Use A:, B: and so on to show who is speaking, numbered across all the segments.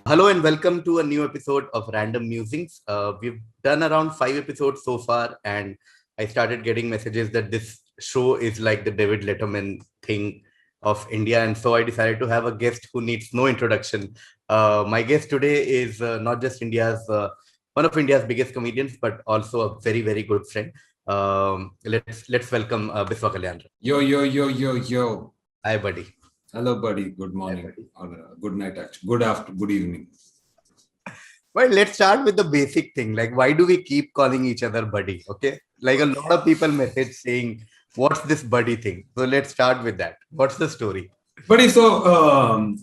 A: Hello and welcome to a new episode of Random Musings. We've done around 5 episodes so far, and I started getting messages that this show is like the David Letterman thing of India, and so I decided to have a guest who needs no introduction. My guest today is not just India's one of India's biggest comedians, but also a very good friend. Let's welcome Biswa Kalyan.
B: Yo.
A: Hi, buddy.
B: Hello, buddy. Good morning. Or good night, actually. Good after, good evening.
A: Well, let's start with the basic thing. Like, why do we keep calling each other buddy? Okay. Like a lot of people message saying, what's this buddy thing? So let's start with that. What's the story?
B: Buddy, so,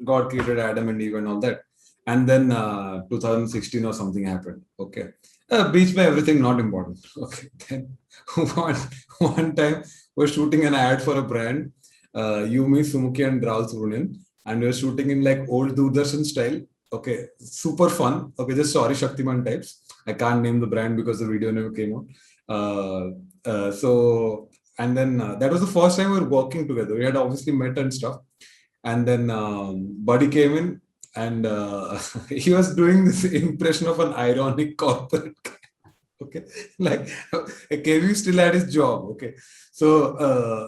B: God created Adam and Eve and all that. And then 2016 or something happened. Okay. Beach by everything, not important. Okay. Then one time we're shooting an ad for a brand. Yumi, Sumuki and Raul Surunin, and we were shooting in like old Doordarshan style. Okay, super fun. Okay, just sorry Shaktiman types. I can't name the brand because the video never came out. And then that was the first time we were working together. We had obviously met and stuff. And then Buddy came in and he was doing this impression of an ironic corporate guy. Okay, like KV still had his job. Okay, so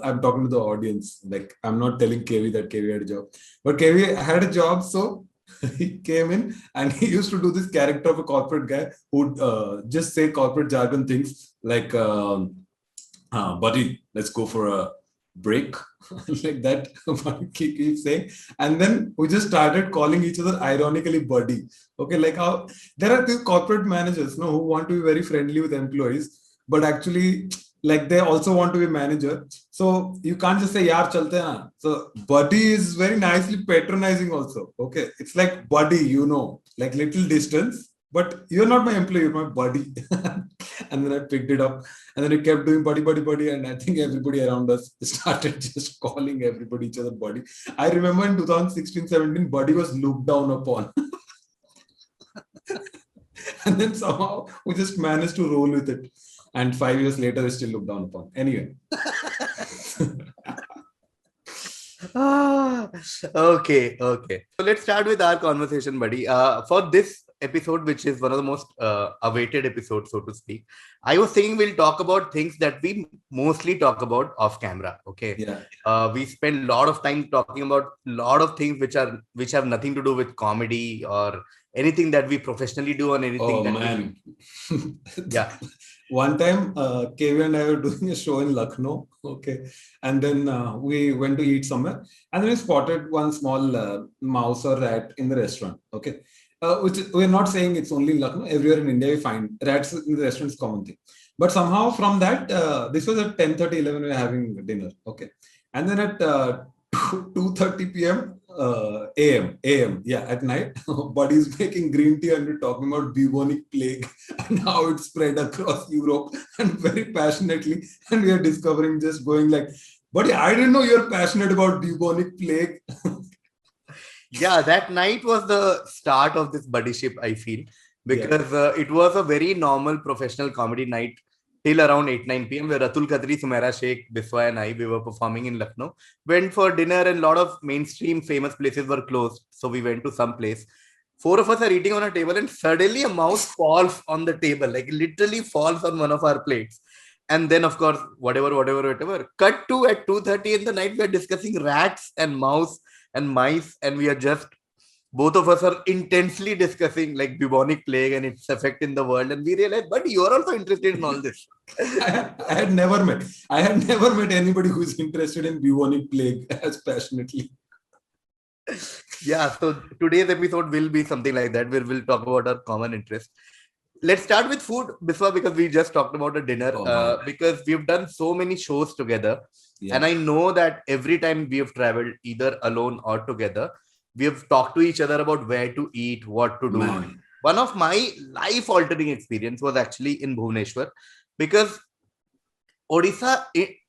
B: I'm talking to the audience. Like I'm not telling KV that KV had a job, but KV had a job. So he came in and he used to do this character of a corporate guy who would just say corporate jargon things like, "Buddy, let's go for a break," like that. He keeps saying, and then we just started calling each other ironically buddy. Okay, like how there are these corporate managers, who want to be very friendly with employees, but actually, like they also want to be manager. So you can't just say "yaar chalte na." So buddy is very nicely patronizing also. Okay, it's like buddy, like little distance. But you're not my employee, you're my buddy. And then I picked it up. And then we kept doing buddy. And I think everybody around us started just calling everybody each other buddy. I remember in 2016-17, buddy was looked down upon. And then somehow we just managed to roll with it. And 5 years later, we still looked down upon. Anyway.
A: Okay. So let's start with our conversation, buddy. For this episode, which is one of the most awaited episodes, so to speak, I was thinking we'll talk about things that we mostly talk about off camera. Okay.
B: Yeah.
A: We spend a lot of time talking about a lot of things which have nothing to do with comedy or anything that we professionally do on anything.
B: Oh, man.
A: Yeah.
B: One time, KV and I were doing a show in Lucknow, okay, and then we went to eat somewhere, and then we spotted one small mouse or rat in the restaurant, okay, which we're not saying it's only in Lucknow, everywhere in India we find rats in the restaurant is common thing, but somehow from that, this was at 10:30, 11 we were having dinner, okay, and then at 2:30 p.m. AM, yeah, at night, Buddy's making green tea and we're talking about bubonic plague and how it spread across Europe and very passionately. And we are discovering just going like, Buddy, I didn't know you're passionate about bubonic plague.
A: Yeah, that night was the start of this buddyship, I feel, because it was a very normal professional comedy night till around 8-9 p.m. where Atul Khatri, Sumaira Sheikh, Biswa and I, we were performing in Lucknow. Went for dinner and a lot of mainstream famous places were closed. So we went to some place. 4 of us are eating on a table and suddenly a mouse falls on the table, like literally falls on one of our plates. And then, of course, whatever. Cut to at 2:30 in the night, we are discussing rats and mouse and mice, and we are just both of us are intensely discussing like bubonic plague and its effect in the world, and we realized, but you're also interested in all this.
B: I had never met anybody who's interested in bubonic plague as passionately.
A: Yeah, so today's episode will be something like that, where we'll talk about our common interest. Let's start with food, Biswa, because we just talked about a dinner, because we've done so many shows together. Yeah. And I know that every time we have traveled, either alone or together, we have talked to each other about where to eat, what to do. Man. One of my life-altering experience was actually in Bhubaneswar, because Odisha,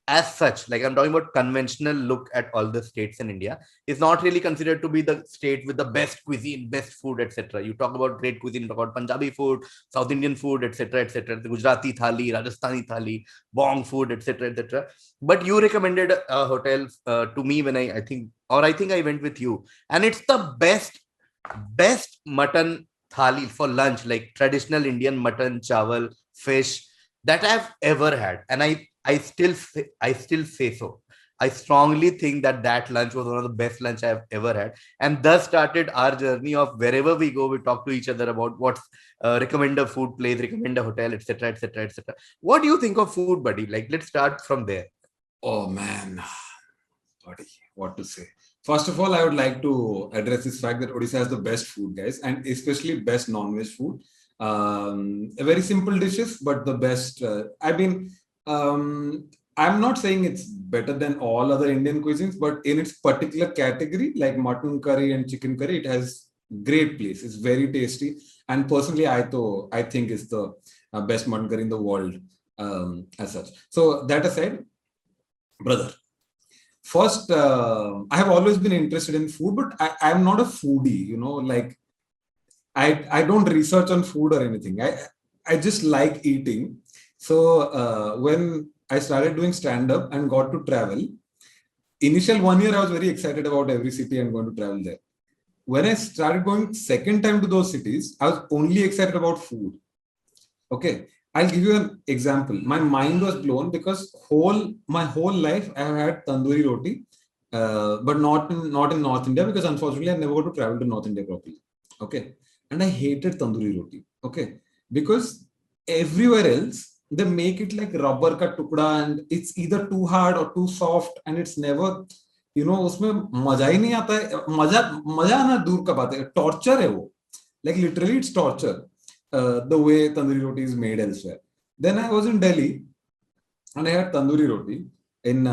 A: as such, like I'm talking about conventional look at all the states in India, is not really considered to be the state with the best cuisine, best food, etc. You talk about great cuisine, you talk about Punjabi food, South Indian food, etc., etc., the Gujarati thali, Rajasthani thali, bong food, etc., etc. But you recommended a hotel to me when I think, or I think I went with you, and it's the best mutton thali for lunch, like traditional Indian mutton, chawal, fish that I've ever had, and I still say so. I strongly think that that lunch was one of the best lunch I've ever had, and thus started our journey of wherever we go, we talk to each other about what's recommend a food place, recommend a hotel, etc., etc., etc. What do you think of food, buddy? Like, let's start from there.
B: Oh man, buddy, what to say? First of all, I would like to address this fact that Odisha has the best food, guys, and especially best non-veg food. Very simple dishes, but the best. I'm not saying it's better than all other Indian cuisines, but in its particular category, like mutton curry and chicken curry, it has great place. It's very tasty, and personally, I think it's the best mutton curry in the world, as such. So that aside, brother. First, I have always been interested in food, but I'm not a foodie. Like I don't research on food or anything. I just like eating. So when I started doing stand up and got to travel, initial 1 year I was very excited about every city I'm going to travel there. When I started going second time to those cities, I was only excited about food. Okay, I'll give you an example. My mind was blown because my whole life I have had tandoori roti, but not in North India because unfortunately I never got to travel to North India properly. Okay, and I hated tandoori roti. Okay, because everywhere else they make it like rubber ka tukda and it's either too hard or too soft and it's never उसमें मजा ही नहीं आता है मजा आना दूर का बात है टॉर्चर है वो like literally it's torture the way tandoori roti is made elsewhere. Then I was in Delhi and I had tandoori roti in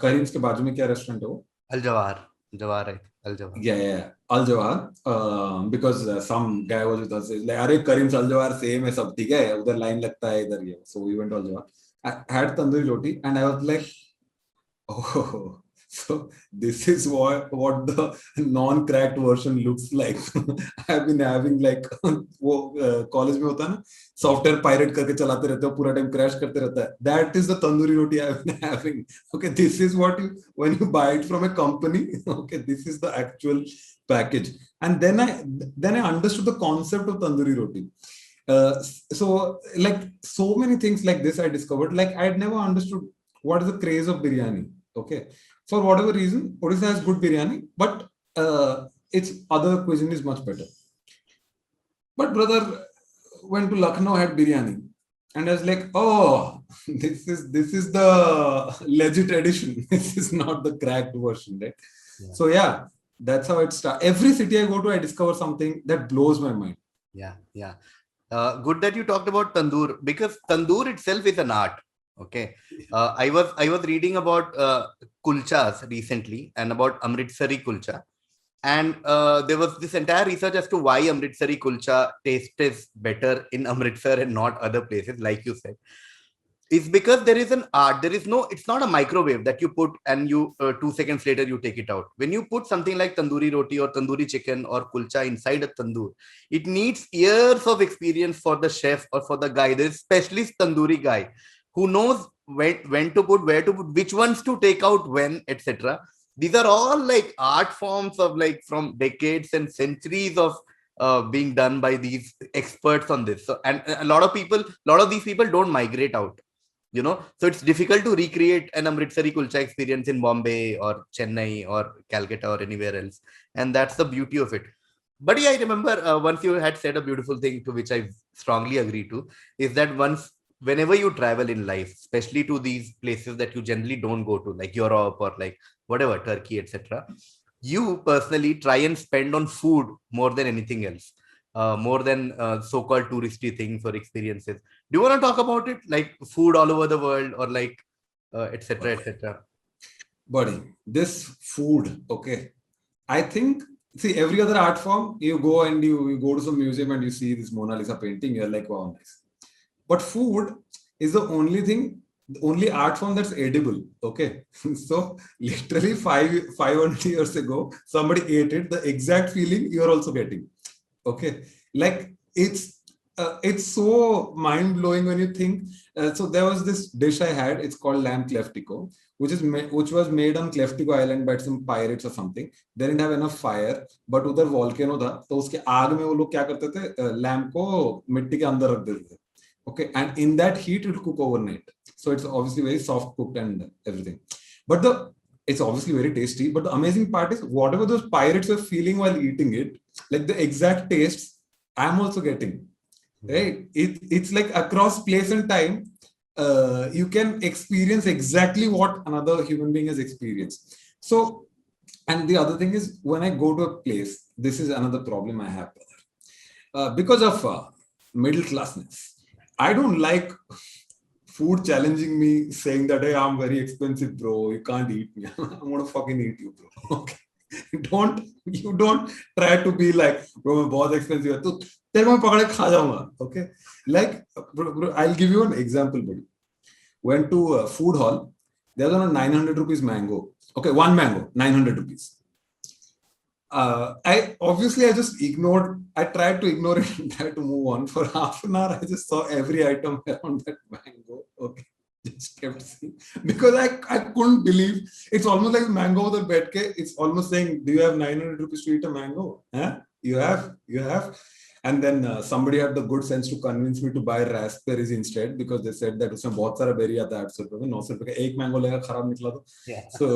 B: Karim's के बाजू में क्या रेस्टोरेंट है वो?
A: Al Jawahar, Jawahar, Al Jawahar.
B: Yeah. Al Jawahar, because some guy was with us. Like, अरे Karim's Al Jawahar same है सब ठीक है उधर लाइन लगता है इधर ये. So we went to Al Jawahar. I had tandoori roti and I was like, oh. So this is what the non-cracked version looks like. I've been having like वो कॉलेज में होता है ना सॉफ्टवेयर पायरेट करके चलाते रहते हो पूरा टाइम क्रैश करते रहता है. That is the tandoori roti I've been having. Okay, this is what when you buy it from a company. Okay, this is the actual package. And then I understood the concept of tandoori roti. So like so many things like this I discovered. Like I had never understood what is the craze of biryani. Okay. For whatever reason, Odisha has good biryani, but its other cuisine is much better. But brother went to Lucknow, had biryani, and I was like, oh, this is the legit edition. This is not the cracked version, right? Yeah. So yeah, that's how it starts. Every city I go to, I discover something that blows my mind.
A: Yeah. Good that you talked about tandoor because tandoor itself is an art. Okay, I was reading about kulchas recently and about Amritsari kulcha, and there was this entire research as to why Amritsari kulcha taste is better in Amritsar and not other places, like you said. It's because there is an art. It's not a microwave that you put and you 2 seconds later you take it out. When you put something like tandoori roti or tandoori chicken or kulcha inside a tandoor, it needs years of experience for the chef or for the guy. There's specialist tandoori guy who knows when to put, where to put, which ones to take out when, etc. These are all like art forms of like from decades and centuries of being done by these experts on this. So, and a lot of these people don't migrate out, so it's difficult to recreate an Amritsari kulcha experience in Bombay or Chennai or Calcutta or anywhere else. And that's the beauty of it. But yeah, I remember once you had said a beautiful thing to which I strongly agree to, is that whenever you travel in life, especially to these places that you generally don't go to, like Europe or like whatever, Turkey, etc., you personally try and spend on food more than anything else, more than so-called touristy things or experiences. Do you want to talk about it, like food all over the world or like etc., etc.?
B: Buddy, this food, okay. I think, see, every other art form, you go and you go to some museum and you see this Mona Lisa painting, you're like, wow, nice. But food is the only thing the only art form that's edible. Okay. So literally 500 years ago, somebody ate it. The exact feeling you're also getting. Okay. Like it's so mind blowing when you think. So there was this dish I had. It's called lamb cleftico, which was made on Cleftico Island by some pirates or something. They didn't have enough fire, but उधर volcano था, तो उसके आग में वो लोग क्या करते थे? Lamb को मिट्टी के अंदर रख देते थे. Okay, and in that heat it will cook overnight. So it's obviously very soft cooked and everything. But it's obviously very tasty. But the amazing part is whatever those pirates were feeling while eating it, like the exact taste, I'm also getting. Right? It's like across place and time, you can experience exactly what another human being has experienced. So, and the other thing is when I go to a place, this is another problem I have. Because of middle classness, I don't like food challenging me, saying that, hey, I'm very expensive, bro. You can't eat me. I'm gonna fucking eat you, bro. Okay. You don't try to be like, bro, I'm very expensive. Okay. Like, bro, I'll give you an example, buddy. Went to a food hall. There's on a 900 rupees mango. Okay, one mango, 900 rupees. I just ignored. I tried to ignore it and tried to move on. For half an hour, I just saw every item around that mango. Okay, just kept seeing because I couldn't believe it's almost like mango with a bed. It's almost saying, "Do you have 900 rupees to eat a mango? Huh? You have." And then somebody had the good sense to convince me to buy raspberries instead because they said that उसमें बहुत सारा berry आता है 800 रुपए में 900 रुपए का एक mango लेगा खराब निकला तो. So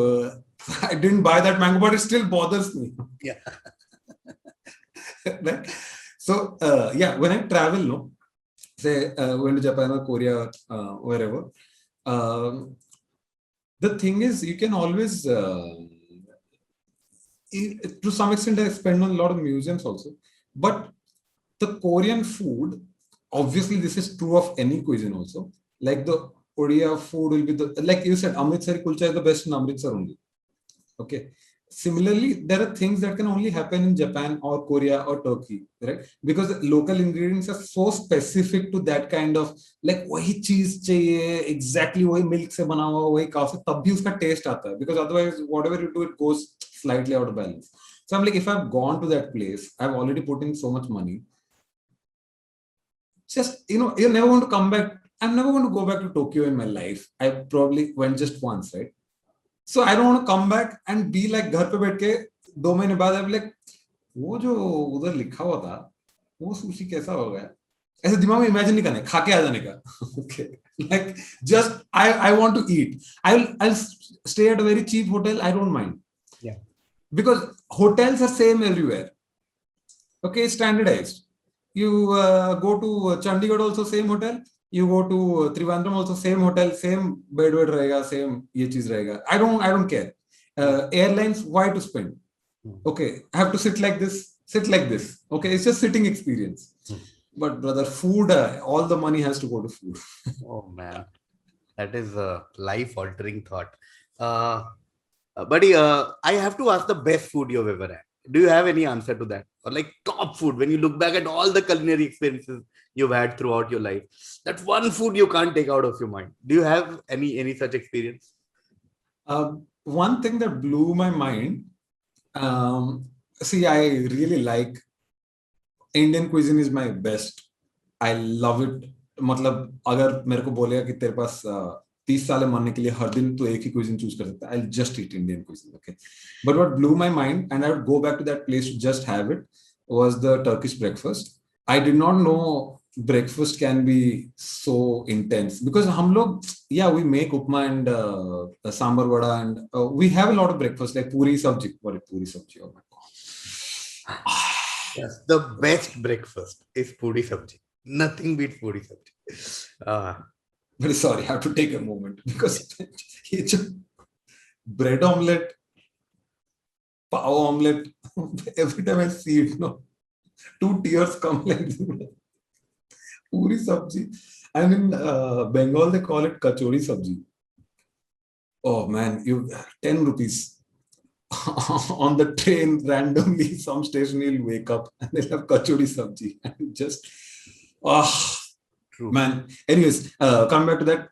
B: I didn't buy that mango, but it still bothers me.
A: Yeah.
B: Right? So when I travel, no, say went to Japan or Korea, wherever, the thing is you can always, to some extent, I spend on a lot of museums also, but the Korean food, obviously this is true of any cuisine also. Like the Odia food will be like you said, Amritsari kulcha is the best in Amritsar only. Okay. Similarly, there are things that can only happen in Japan or Korea or Turkey, right? Because the local ingredients are so specific to that kind of like wahi cheese chahiye, exactly wahi milk se bana hua, wahi cow se, tab bhi uska taste aata hai. Because otherwise, whatever you do, it goes slightly out of balance. So I'm like, if I've gone to that place, I've already put in so much money. Just, you're never going to come back. I'm never going to go back to Tokyo in my life. I probably went just once, right? So I don't want to come back and be like घर पे बैठ के 2 महीने बाद I'm like वो जो उधर लिखा हुआ था वो सुशी कैसा होगा ऐसे दिमाग में इमेजिन नहीं करना खा के आ जाने का. Okay, like just I want to eat. I'll stay at a very cheap hotel. I don't mind.
A: Yeah,
B: because hotels are same everywhere. Okay, standardized. You go to Chandigarh also same hotel. You go to Trivandrum also same hotel, same bed rahega, same ye cheez rahega. I don't care. Airlines, why to spend? Okay, I have to sit like this. Okay, it's just sitting experience. But brother, food, all the money has to go to food.
A: Oh man, that is a life-altering thought. Buddy, I have to ask the best food you've ever had. Do you have any answer to that? Or like top food, when you look back at all the culinary experiences you've had throughout your life, that one food you can't take out of your mind. Do you have any such experience?
B: One thing that blew my mind, see, I really like Indian cuisine is my best. I love it. मतलब अगर मेरे को बोलेगा कि तेरे पास 30 साल मरने के लिए हर दिन तो एक ही cuisine choose कर सकता है, I'll just eat Indian cuisine. Okay, but what blew my mind, and I would go back to that place to just have it, was the Turkish breakfast. I did not know breakfast can be so intense because हम लोग, yeah, we make upma and sambar vada and we have a lot of breakfast like puri sabji. What is puri sabji? Oh my god.
A: Yes, the best breakfast is puri sabji. Nothing beats puri sabji.
B: Very sorry, I have to take a moment because it's bread omelette, pav omelette. Every time I see it, two tears come like puri sabji. And in Bengal, they call it kachori sabji. Oh man, 10 rupees. On the train, randomly, some station you'll wake up and they'll have kachori sabji. And just,
A: True.
B: Man, anyways, come back to that.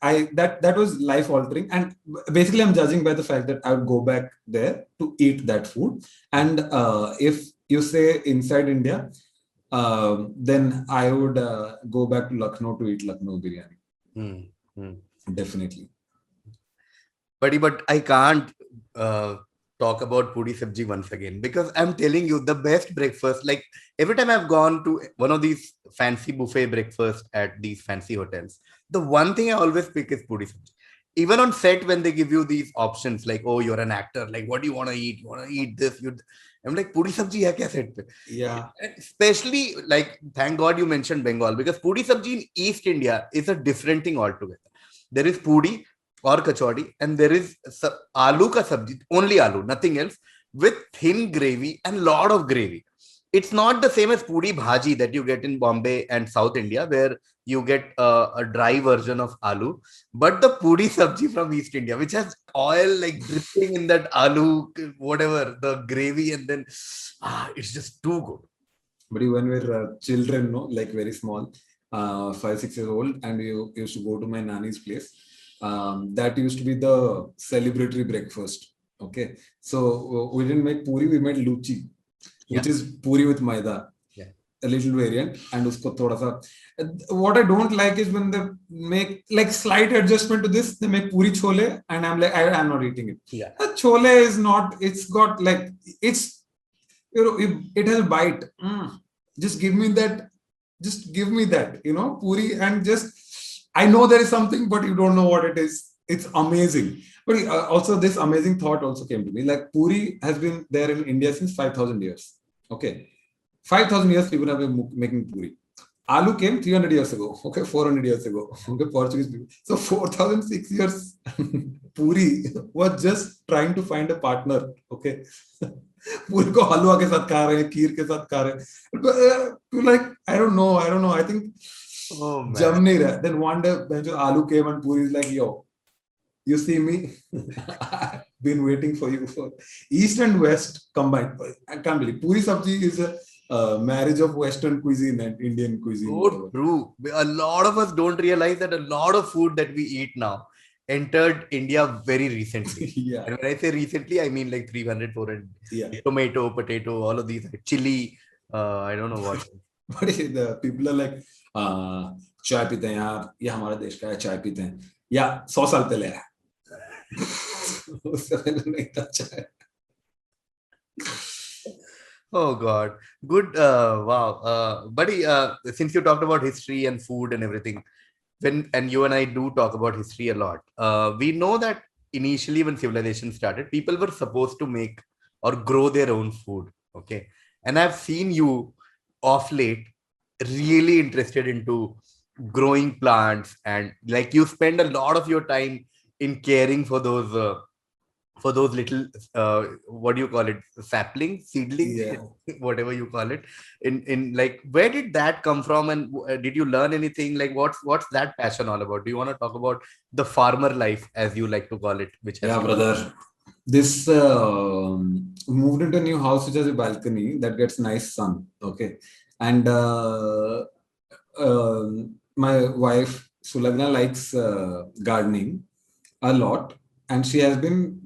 B: That was life altering, and basically, I'm judging by the fact that I would go back there to eat that food. And if you say inside India, then I would go back to Lucknow to eat Lucknow biryani. Definitely.
A: But I can't talk about puri sabji once again, because I'm telling you, the best breakfast, like every time I've gone to one of these fancy buffet breakfast at these fancy hotels, the one thing I always pick is puri sabji. Even on set, when they give you these options, like, oh, you're an actor, like, what do you want to eat? You want to eat this? I'm like, puri sabji hai kya set pe?
B: Yeah.
A: Especially, like, thank God you mentioned Bengal, because puri sabji in East India is a different thing altogether. There is puri or kachori, and there is aloo ka sabji, only aloo, nothing else, with thin gravy and lot of gravy. It's not the same as puri bhaji that you get in Bombay and South India, where you get a dry version of aloo, but the puri sabji from East India, which has oil like dripping in that aloo, whatever, the gravy, and then it's just too good.
B: But when we were children, no, like very small, 5-6 years old, and we used to go to my nanny's place. That used to be the celebratory breakfast. Okay, so we didn't make puri, we made luchi, which is puri with maida.
A: Yeah.
B: A little variant, and usko thoda sa. What I don't like is when they make like slight adjustment to this. They make puri chole, and I'm like, I'm not eating it.
A: Yeah.
B: Chole is not. It's got like it's, you know, it has a bite. Just give me that. Just give me that. You know, puri, and just. I know there is something, but you don't know what it is. It's amazing. But also this amazing thought also came to me. Like puri has been there in India since 5,000 years. Okay. 5,000 years people have been making puri. Aloo came 300 years ago. Okay. 400 years ago. Okay. Portuguese people. So 4,006 years puri was just trying to find a partner. Okay. पूरी को हलवा के साथ खा रहे हैं, खीर के साथ खा रहे हैं. Like, I don't know. I think jam nahi raha. Then one day when aloo came and puri is like, yo, you see me? I've been waiting for you for East and West combined. I can't believe puri sabji is a marriage of Western cuisine and Indian cuisine.
A: So true. A lot of us don't realize that a lot of food that we eat now entered India very recently.
B: Yeah.
A: And when I say recently, I mean like 300, 400.
B: Yeah.
A: Tomato, potato, all of these. Chili, I don't know what.
B: But the people are like, चाय पीते हैं यार, ये हमारे देश का है, चाय पीते हैं, या 100 साल पहले है. उससे पहले नहीं था चाय.
A: Oh God, good. Wow, buddy. Since you talked about history and food and everything, and you and I do talk about history a lot. We know that initially when civilization started, people were supposed to make or grow their own food. Okay, and I've seen you of late really interested into growing plants, and like you spend a lot of your time in caring for those little what do you call it, saplings, seedlings,
B: Yeah.
A: whatever you call it, in like, where did that come from, and did you learn anything? Like what's that passion all about? Do you want to talk about the farmer life, as you like to call it, which has
B: brother, this moved into a new house which has a balcony that gets nice sun. Okay, and my wife Sulagna likes gardening a lot, and she has been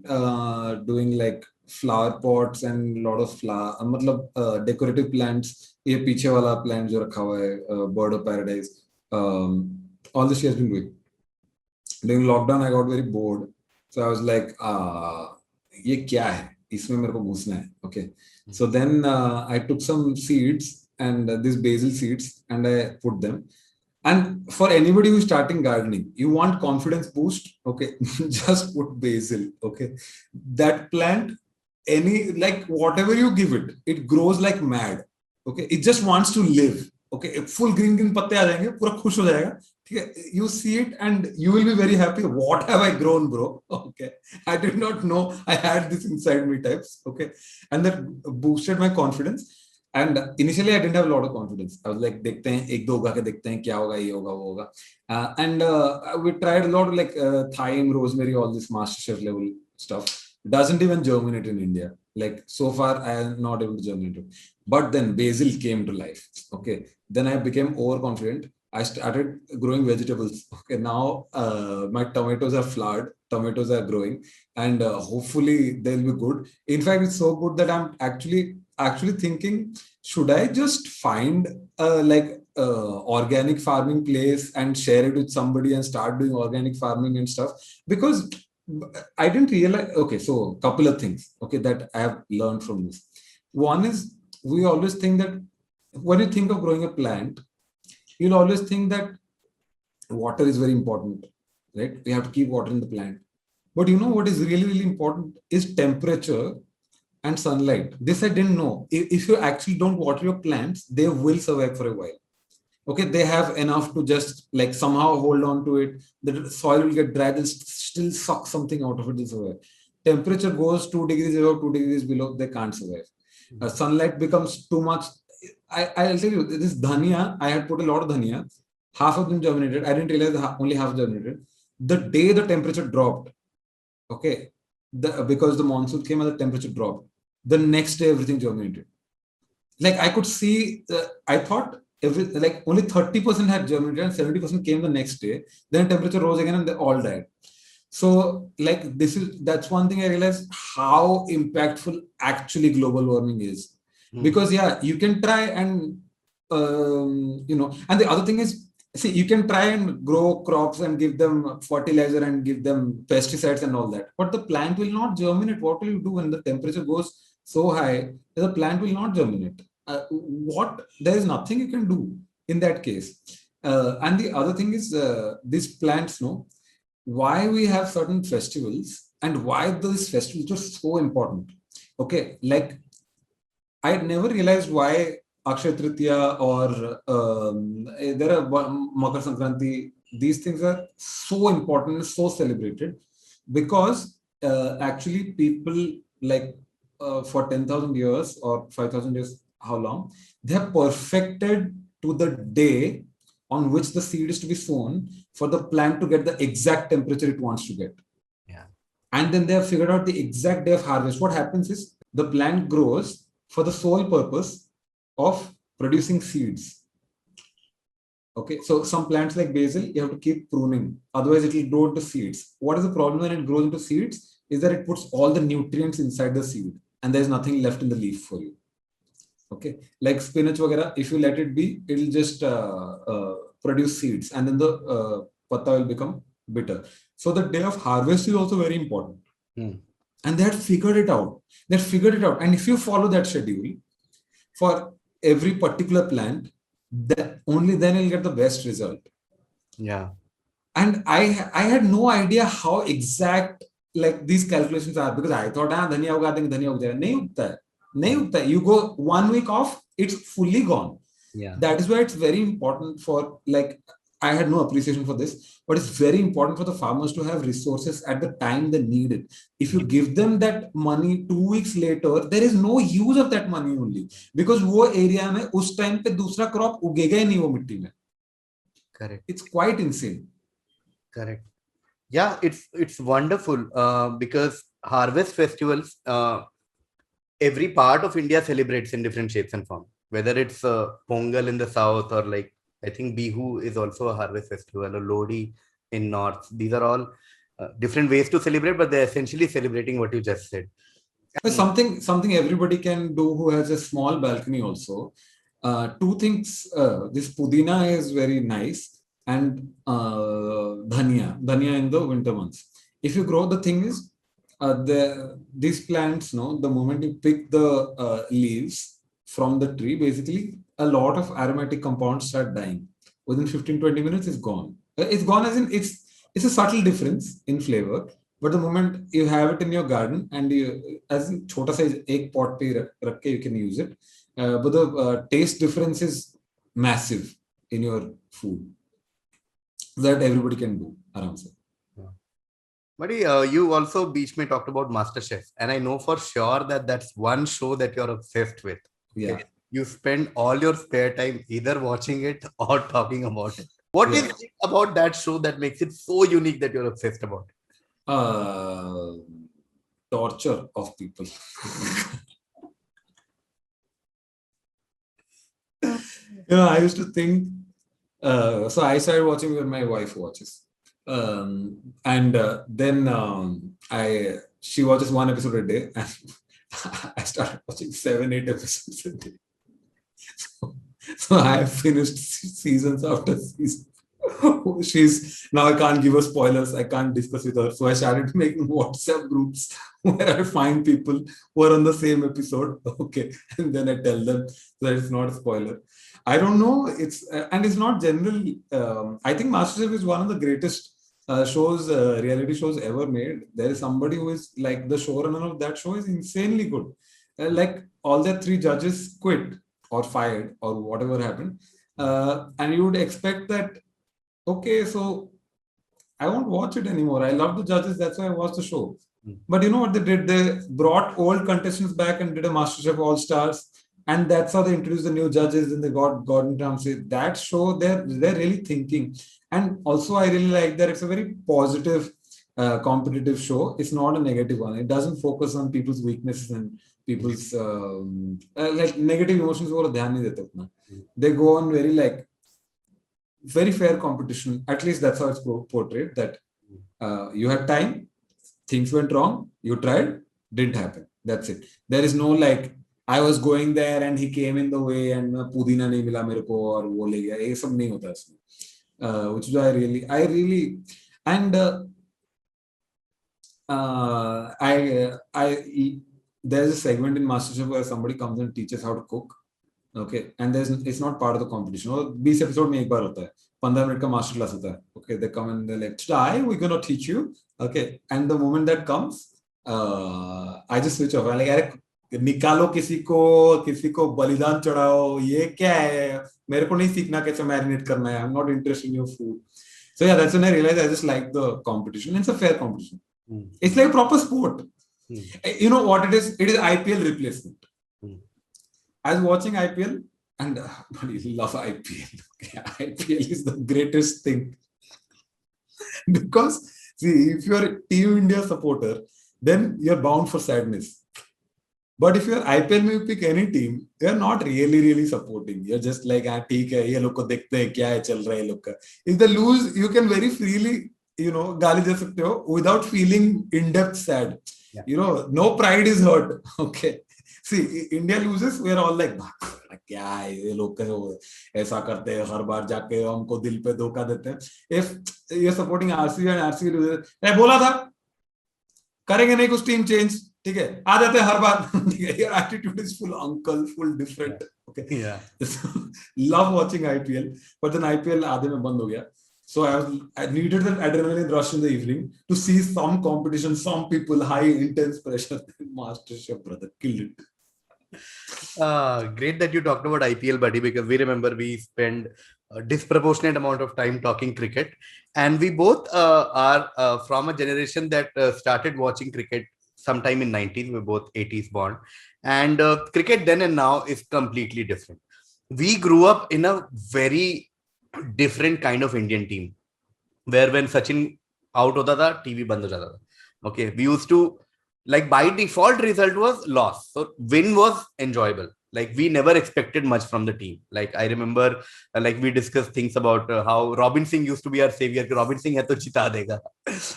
B: doing like flower pots and a lot of decorative plants. ये पीछे वाला plant जो रखा हुआ है, bird of paradise. All this she has been doing. During lockdown, I got very bored, so I was like, ये क्या है? इसमें मेरे को घुसना है. Okay, so then I took some seeds and these basil seeds and I put them. And for anybody who's starting gardening, you want confidence boost. Okay, just put basil. Okay, that plant, like whatever you give it, it grows like mad. Okay, it just wants to live. Okay, full green पत्ते आ जाएंगे, पूरा खुश हो जाएगा. You see it and you will be very happy. What have I grown, bro? Okay, I did not know I had this inside me types. Okay, and that boosted my confidence. And initially I didn't have a lot of confidence. I was like, देखते हैं, एक दो उगा के देखते हैं, क्या होगा, ये होगा, वो होगा. And we tried a lot of like thyme, rosemary, all this MasterChef level stuff. Doesn't even germinate in India. Like so far, I am not able to germinate it. But then basil came to life. Okay, then I became overconfident. I started growing vegetables. Okay, now my tomatoes are flowered, tomatoes are growing, and hopefully they'll be good. In fact, it's so good that I'm actually thinking, should I just find organic farming place and share it with somebody and start doing organic farming and stuff? Because I didn't realize. Okay, so couple of things. Okay, that I have learned from this. One is, we always think that when you think of growing a plant, you'll always think that water is very important, right? We have to keep water in the plant. But you know what is really, really important is temperature and sunlight. This I didn't know. If you actually don't water your plants, they will survive for a while. Okay, they have enough to just like somehow hold on to it. The soil will get dry, they'll still suck something out of it, they'll survive. Temperature goes 2 degrees above, 2 degrees below, they can't survive. Sunlight becomes too much. I'll tell you, this dhania, I had put a lot of dhania. Half of them germinated. I didn't realize only half germinated. The day the temperature dropped, okay, because the monsoon came and the temperature dropped, the next day everything germinated. Like I could see, I thought only 30% had germinated and 70% came the next day. Then temperature rose again and they all died. So like that's one thing I realized, how impactful actually global warming is. Because yeah, you can try and and the other thing is, see, you can try and grow crops and give them fertilizer and give them pesticides and all that, but the plant will not germinate. What will you do when the temperature goes so high that the plant will not germinate? There is nothing you can do in that case. And the other thing is, these plants, why we have certain festivals and why these festivals are so important. Okay, like I had never realized why Akshay Tritiya or there are Makar Sankranti. These things are so important, so celebrated, because actually people like for 10,000 years or 5,000 years, how long, they have perfected to the day on which the seed is to be sown for the plant to get the exact temperature it wants to get.
A: Yeah.
B: And then they have figured out the exact day of harvest. What happens is the plant grows for the sole purpose of producing seeds. Okay, so some plants like basil, you have to keep pruning, otherwise it will grow into seeds. What is the problem when it grows into seeds? Is that it puts all the nutrients inside the seed and there's nothing left in the leaf for you. Okay, like spinach vagara, if you let it be, it will just produce seeds and then the patta will become bitter. So the day of harvest is also very important. And they had figured it out. And if you follow that schedule for every particular plant, only then you'll get the best result.
A: Yeah.
B: And I had no idea how exact like these calculations are, because I thought, dhania uga denge, dhania ug jayega. Nahi ugta hai. You go 1 week off, it's fully gone.
A: Yeah.
B: That is why it's very important for, like, I had no appreciation for this, but it's very important for the farmers to have resources at the time they need it. If you give them that money 2 weeks later, there is no use of that money only, because wo area mein us time pe dusra crop ugega hi nahi wo mitti mein.
A: Correct.
B: It's quite insane.
A: Correct. Yeah, it's wonderful because harvest festivals, every part of India celebrates in different shapes and forms. Whether it's Pongal in the south, or like I think Bihu is also a harvest festival, or Lodi in north. These are all different ways to celebrate, but they're essentially celebrating what you just said.
B: Something everybody can do who has a small balcony also. Two things. This pudina is very nice, and dhania in the winter months. If you grow, the thing is, these plants, the moment you pick the leaves from the tree, basically a lot of aromatic compounds start dying. Within 15-20 minutes, it's gone. It's gone as in it's a subtle difference in flavor. But the moment you have it in your garden and you, as in chota size egg pot pe rakhe, you can use it. But the taste difference is massive in your food that everybody can do around.
A: Buddy, you also Beach Mein talked about MasterChef, and I know for sure that that's one show that you're obsessed with.
B: Yeah.
A: Okay? You spend all your spare time either watching it or talking about it. What is it about that show that makes it so unique that you're obsessed about it?
B: Torture of people. I used to think So I started watching when my wife watches. And then she watches one episode a day, and I started watching 7, 8 episodes a day. So I finished seasons after season. She's now, I can't give her spoilers. I can't discuss with her. So I started making WhatsApp groups where I find people who are on the same episode. Okay, and then I tell them that it's not a spoiler. I don't know. And it's not general. I think MasterChef is one of the greatest reality shows ever made. There is somebody who is like the showrunner of that show is insanely good. Like all the 3 judges quit or fired or whatever happened, and you would expect that. Okay, so I won't watch it anymore. I love the judges. That's why I watched the show. But you know what they did? They brought old contestants back and did a MasterChef All Stars, and that's how they introduced the new judges. And they got Gordon Ramsay. That show, they're really thinking. And also, I really like that it's a very positive, competitive show. It's not a negative one. It doesn't focus on people's weaknesses and people's like negative emotions. वो ध्यान नहीं देते उतना. They go on very like very fair competition. At least that's how it's portrayed. That you had time, things went wrong, you tried, didn't happen. That's it. There is no like I was going there and he came in the way and पुदीना नहीं मिला मेरे को और वो ले गया. ये सब नहीं होता इसमें. Which is why I really and there's a segment in MasterChef where somebody comes and teaches how to cook. Okay, and it's not part of the competition. और 20 episode में एक बार होता है, 15 मिनट का मास्टर क्लास होता है. Okay, they come and they're like, today we're gonna teach you. Okay, and the moment that comes, I just switch off. I'm like, अरे निकालो किसी को बलिदान चढ़ाओ, ये क्या है? मेरे को नहीं सीखना कैसे मैरिनेट करना है. I'm not interested in your food. So yeah, that's when I realized I just like the competition. It's a fair competition. It's like a proper sport. You know what it is? It is IPL replacement. I was watching IPL and I love IPL. IPL is the greatest thing. Because see, if you're a Team India supporter, then you're bound for sadness. But if you're IPL में you pick any team, you're not really supporting. You're just like, ठीक है, ये लोग को देखते हैं क्या है चल रहा है ये लोग का. If they lose, you can very freely, गाली दे सकते हो without feeling in-depth sad. Yeah. No pride is hurt. Okay. See, India loses, we're all like, क्या है ये लोग ऐसा करते हैं हर बार जाके हमको दिल पे धोखा देते हैं. If you're supporting RCB and RCB loses, मैं बोला था करेंगे नहीं कुछ टीम चेंज, ठीक है, आ जाते हैं हर बार, ठीक है. Your attitude is full uncle, full different. Okay. Yeah. Love watching IPL, but then IPL आधे में बंद हो गया. So I needed that adrenaline rush in the evening to see some competition, some people, high intense pressure. MasterChef, brother, killed it.
A: Great that you talked about IPL, buddy, because we remember we spend a disproportionate amount of time talking cricket, and we both are from a generation that started watching cricket sometime in 90s. We're both 80s born, and cricket then and now is completely different. We grew up in a very different kind of Indian team, where when Sachin out hota tha, TV band ho jata tha. Okay, we used to, like, by default result was loss, so win was enjoyable. Like, we never expected much from the team. Like, I remember, like, we discussed things about how Robin Singh used to be our savior. Robin Singh hai to chita dega.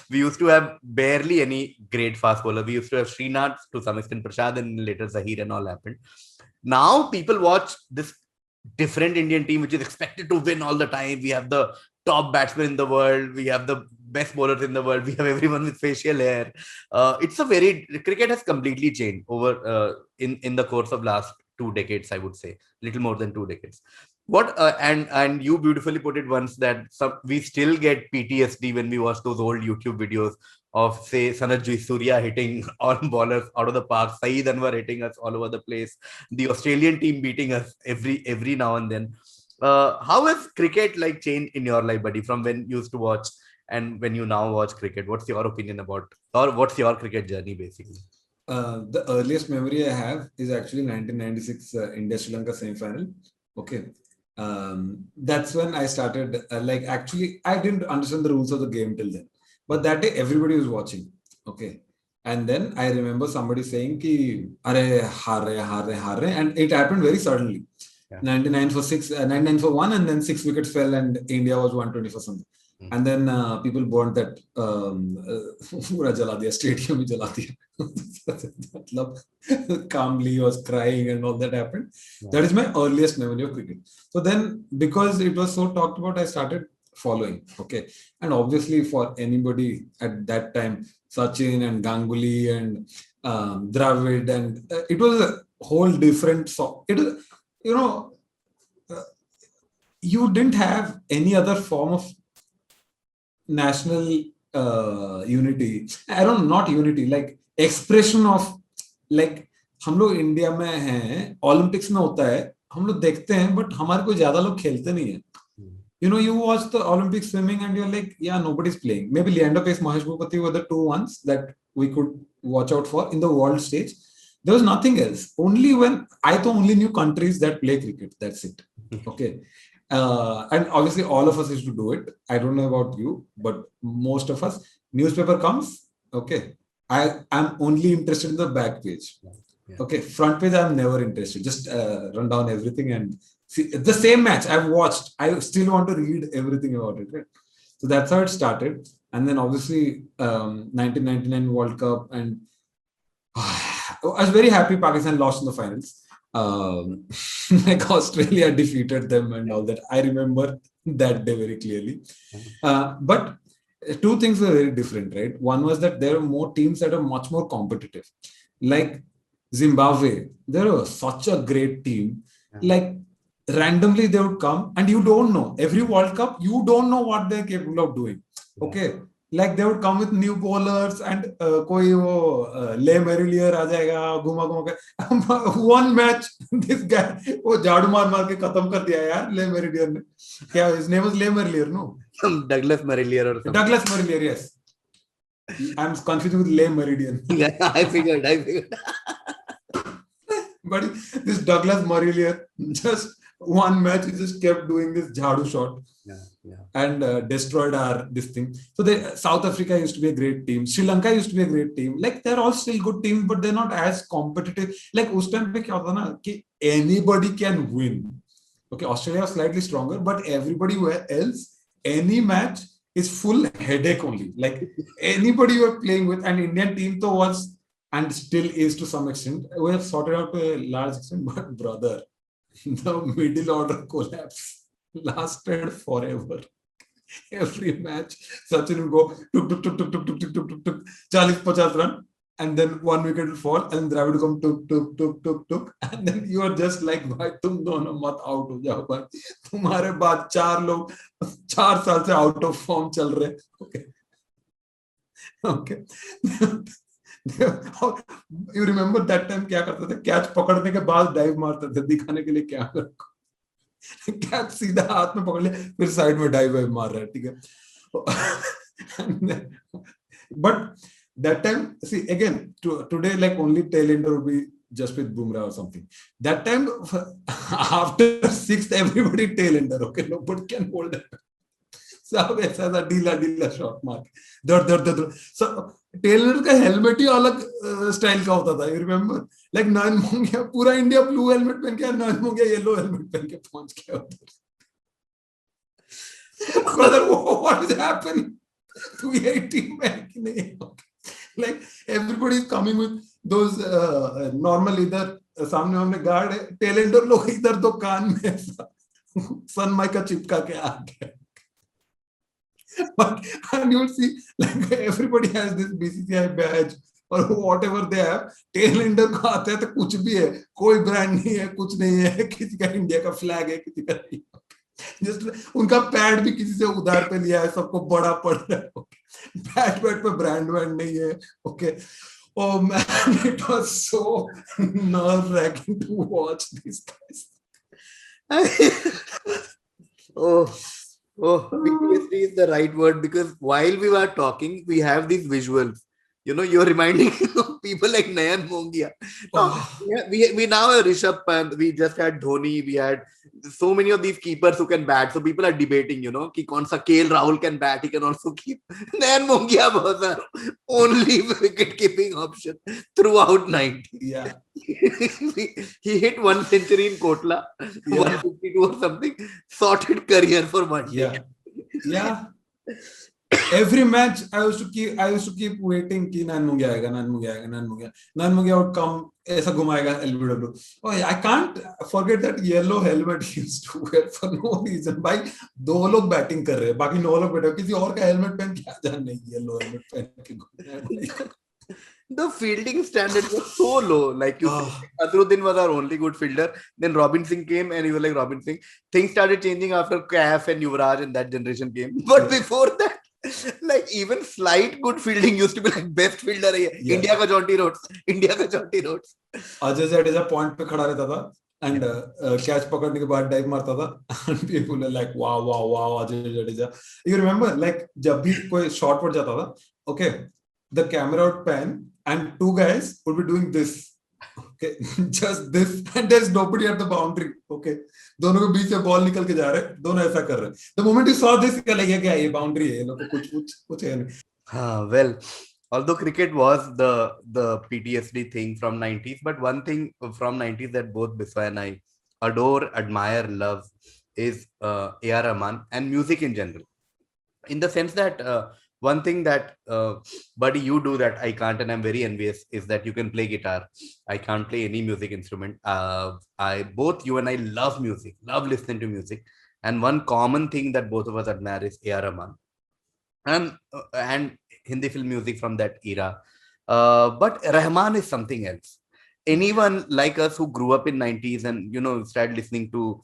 A: We used to have barely any great fast bowler. We used to have Srinath, to some extent Prashad, and later Zahir and all happened. Now people watch this different Indian team, which is expected to win all the time. We have the top batsmen in the world. We have the best bowlers in the world. We have everyone with facial hair. Cricket has completely changed over in the course of last 2 decades, I would say, little more than 2 decades. What and you beautifully put it once that we still get PTSD when we watch those old YouTube videos of, say, Sanat Surya hitting all ballers out of the park, Saeed Anwar hitting us all over the place, the Australian team beating us every now and then. How has cricket like changed in your life, buddy, from when you used to watch and when you now watch cricket? What's your opinion about, or what's your cricket journey basically?
B: The earliest memory I have is actually 1996 India-Sri Lanka semi-final. Okay. That's when I started, actually, I didn't understand the rules of the game till then. But that day, everybody was watching. Okay. And then I remember somebody saying, ki, Are, haar rahe, and it happened very suddenly.
A: Yeah.
B: 99 for 99 for 1, and then 6 wickets fell, and India was 120 for something. And then people burned that पूरा जला दिया, stadium ही जला दिया. मतलब calmly was crying and all that happened. That is my earliest memory of cricket. So then, because it was so talked about, I started following. Okay, and obviously for anybody at that time, Sachin and Ganguly and Dravid, and it was a whole different song. It was, you know, you didn't have any other form of national unity. I don't, not unity, like expression of, like हम लोग India में हैं, Olympics में होता है, हम लोग देखते हैं, बट हमारे कोई ज्यादा लोग खेलते नहीं है. You know, you watch the Olympic swimming and you're like, yeah, nobody's playing. Maybe Leander Pace, Mahesh Bhupathi were the two ones that we could watch out for in the world stage. There was nothing else. Only when I only knew countries that play cricket. That's it. Okay. And obviously all of us used to do it. I don't know about you, but most of us, newspaper comes, okay, I'm only interested in the back page. Okay, front page I'm never interested. Just run down everything and see the same match I've watched. I still want to read everything about it. Right? So that's how it started. And then obviously 1999 World Cup, and I was very happy Pakistan lost in the finals. Like Australia defeated them and all that. I remember that day very clearly. But two things were very different, right? One was that there were more teams that are much more competitive. Like Zimbabwe, they were such a great team. Like randomly they would come, and you don't know. Every World Cup, you don't know what they're capable of doing. Okay. Like they would come with new bowlers, and कोई वो ले मेरिलियर आ जाएगा, घुमा घुमा के. One match, this guy वो झाड़ू मार मार के खत्म कर दिया यार ले मेरिलियर ने. क्या, his name was Le Merlier, no?
A: Douglas Merlier or something.
B: Douglas Merlier, yes. I'm confused with Le Meridian.
A: I figured.
B: But this Douglas Merlier, just one match, he just kept doing this jhadu shot. And destroyed this thing. So South Africa used to be a great team. Sri Lanka used to be a great team. Like they're all still good teams, but they're not as competitive. Like उस time पे क्या होता ना कि anybody can win. Okay, Australia was slightly stronger, but everybody else, any match is full headache only. Like anybody you are playing with, and Indian team though was and still is to some extent. We have sorted out to a large extent, but brother, the middle order collapse lasted forever. Every match, Sachin will go tuk tuk tuk tuk tuk tuk tuk tuk tuk 40-50 run, and then 1 wicket will fall, and Dravid will come tuk tuk tuk tuk tuk, and then you are just like, भाई तुम दोनों मत out हो जाओ भाई, तुम्हारे बाद 4 लोग 4 साल से out of form चल रहे. Okay. You remember that time क्या करते थे? कैच पकड़ने के बाद डाइव मारते थे दिखाने के लिए क्या करो. कैच सीधा हाथ में पकड़ लिया, फिर साइड में डाइव मार रहा है, ठीक है. But that time, see again, today like only tailender would be Jasprit Bumrah or something. That time, after 6th, everybody tailender. Okay, nobody can hold it. सब ऐसा था ढीला शॉट मार दर. So टेलर का हेलमेट ही अलग स्टाइल का होता था. यू रिमेम्बर लाइक नयन मोंगिया पूरा इंडिया ब्लू हेलमेट पहन के, नयन मोंगिया येलो हेलमेट पहन के पहुंच गया उधर. Brother what is happening? तू ये टीम में कि नहीं? Like everybody is coming with those normal. इधर सामने हमने गार्ड है, टेलेंडर लोग इधर दो कान में सन माइका चिपका के आ गए. But and you'll see like everybody has this BCCI badge or whatever they have. टेलएंडर को आता है तो कुछ भी है, कोई ब्रांड नहीं है, कुछ नहीं है, किसी का इंडिया का फ्लैग है, किसी का नहीं. जस्ट उनका पैड भी किसी से उधार पे लिया है, सबको बड़ा पड़ रहा है. पैड पे ब्रांड नहीं है. Okay. Oh man, it was so nerve-wracking to watch these guys.
A: PTSD is the right word, because while we were talking, we have these visuals. You know, you're reminding people like Nayan Mongia. No,
B: Oh,
A: we now have Rishabh Pant. We just had Dhoni. We had so many of these keepers who can bat. So people are debating, कि कौन सा KL Rahul can bat. He can also keep. Nayan Mongia was our only wicket keeping option throughout 90.
B: yeah,
A: He hit 1 century in Kotla,
B: yeah,
A: 152 or something. Sorted career for one day.
B: yeah, yeah. Every match, I used to keep waiting कि नैन मुंगिया आएगा, नैन मुंगिया आएगा, नैन मुंगिया would come, ऐसा घुमाएगा LBW. Oh, I can't forget that yellow helmet he used to wear for no reason. भाई 2 लोग batting कर रहे हैं, बाकी 9 लोग बैठे, किसी और का हेलमेट पहन क्या जानने, येलो हेलमेट पहन के घूमना है.
A: The fielding standard was so low. Like you said,
B: Oh,
A: Azharuddin was our only good fielder. Then Robin Singh came, and he was like Robin Singh. Things started changing after Kaif and Yuvraj and that generation came. But
B: yeah,
A: before that, like even slight good fielding used to be like best fielder है
B: yeah.
A: India का Jonty Rhodes, India का Jonty Rhodes.
B: Ajay Jadeja point पे खड़ा रहता था and catch पकड़ने के बाद डाइव मारता था and people are like wow wow wow Ajay Jadeja. You remember like जब भी कोई शॉट पड़ जाता था, okay, the camera would pan and 2 guys would be doing this, okay, just this, and there's nobody at the boundary, okay, दोनों के बीच से ball निकल के जा रहे हैं, दोनों ऐसा कर रहे हैं. The moment you saw this, क्या लगे क्या ये बाउंड्री है, ये लोग को कुछ है नहीं.
A: Well, although cricket was the PTSD thing from 90s, but one thing from 90s that both Biswa and I adore, admire, love is A.R. Rahman and music in general. In the sense that one thing that buddy you do that I can't, and I'm very envious, is that you can play guitar. I can't play any music instrument. Both you and I love music, love listening to music, and one common thing that both of us admire is A.R. Rahman and Hindi film music from that era. But Rahman is something else. Anyone like us who grew up in 90s and started listening to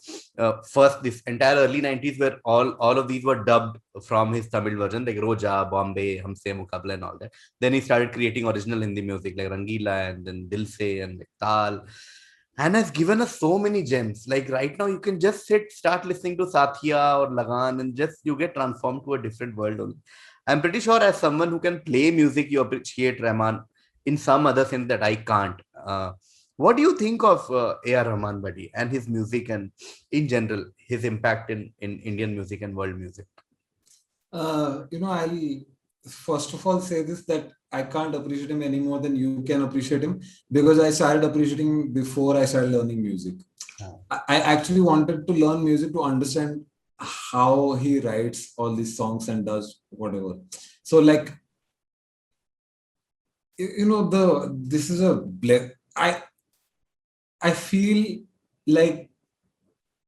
A: first this entire early 90s where all of these were dubbed from his Tamil version, like Roja, Bombay, Humse Mukabla and all that. Then he started creating original Hindi music like Rangila and then Dil Se and like Tal, and has given us so many gems. Like right now you can just start listening to Sathiya or Lagan and just you get transformed to a different world only. I'm pretty sure as someone who can play music, you appreciate Rahman in some other sense that I can't. What do you think of A.R. Rahman, buddy, and his music and in general, his impact in Indian music and world music?
B: I'll first of all say this, that I can't appreciate him any more than you can appreciate him, because I started appreciating him before I started learning music. I actually wanted to learn music to understand how he writes all these songs and does whatever. So like, this is I feel like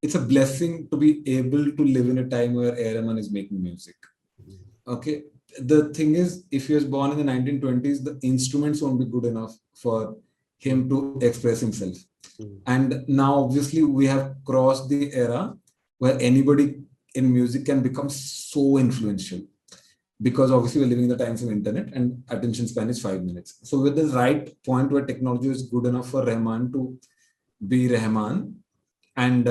B: it's a blessing to be able to live in a time where A.R. Rahman is making music. Okay. The thing is, if he was born in the 1920s, the instruments won't be good enough for him to express himself. And now, obviously, we have crossed the era where anybody in music can become so influential, because obviously we're living in the times of internet and attention span is 5 minutes. So with the right point where technology is good enough for Rahman to be Rahman and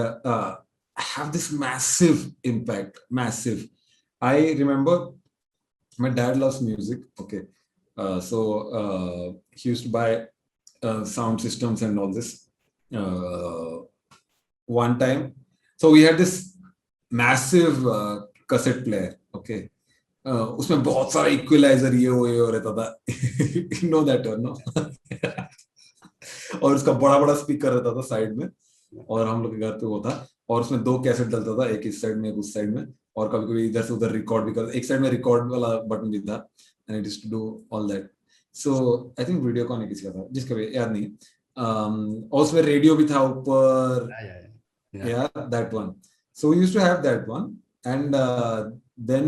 B: have this massive impact, massive. I remember my dad loves music. Okay. So he used to buy sound systems and all this. One time, so we had this massive cassette player. Okay. उसमें बहुत सारा equaliser ये हो रहता था. Know that और no. और उसका बड़ा बड़ा स्पीकर रहता था साइड में, और हम लोग के घर पे वो था, और उसमें 2 कैसेट डलता था, एक इस साइड में एक उस साइड में, और कभी कभी इधर से उधर रिकॉर्ड भी करता. एक साइड में रिकॉर्ड वाला बटन भी था, and it is to do all that. So I think Videocon किसी का था, जिसका भी याद नहीं. और उसमें रेडियो भी था ऊपर. Yeah, that one. So we used to have that one, and then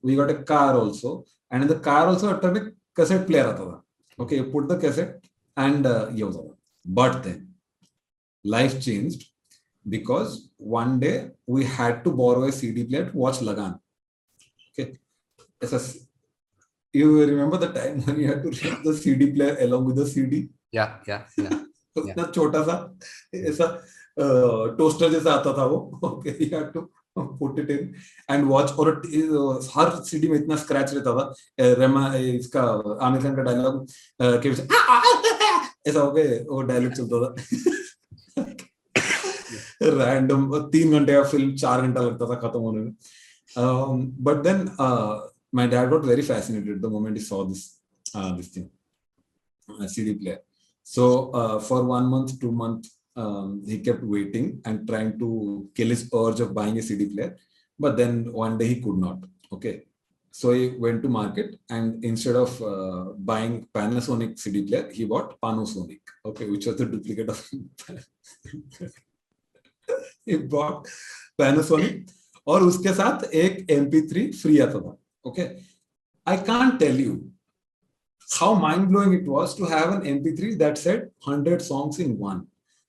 B: we got a car also, and in the car also a cassette player आता था. Okay, you put the cassette and ये होता था. But then life changed, because one day we had to borrow a CD player to watch Lagan. Okay, you remember the time when you had to rent the CD player along with the CD?
A: Yeah.
B: इतना छोटा सा ऐसा toaster जैसा आता था वो. Okay, you had to put it in and watch. और हर CD में इतना स्क्रैच रहता था. इसका आमिर खान का डायलॉग कि ऐसा हो गए वो डायलॉग चलता था. रैंडम 3 घंटे का फिल्म 4 घंटा लगता था खत्म होने में. But then my dad got very fascinated the moment he saw this thing, CD player. So for 1 month, 2 months, he kept waiting and trying to kill his urge of buying a CD player. But then one day he could not. Okay. So he went to market and instead of buying Panasonic CD player, he bought Panasonic. Okay, which was the duplicate of he bought Panasonic और उसके साथ एक MP3 free आता था. Okay, I can't tell you how mind-blowing it was to have an MP3 that said 100 songs in one.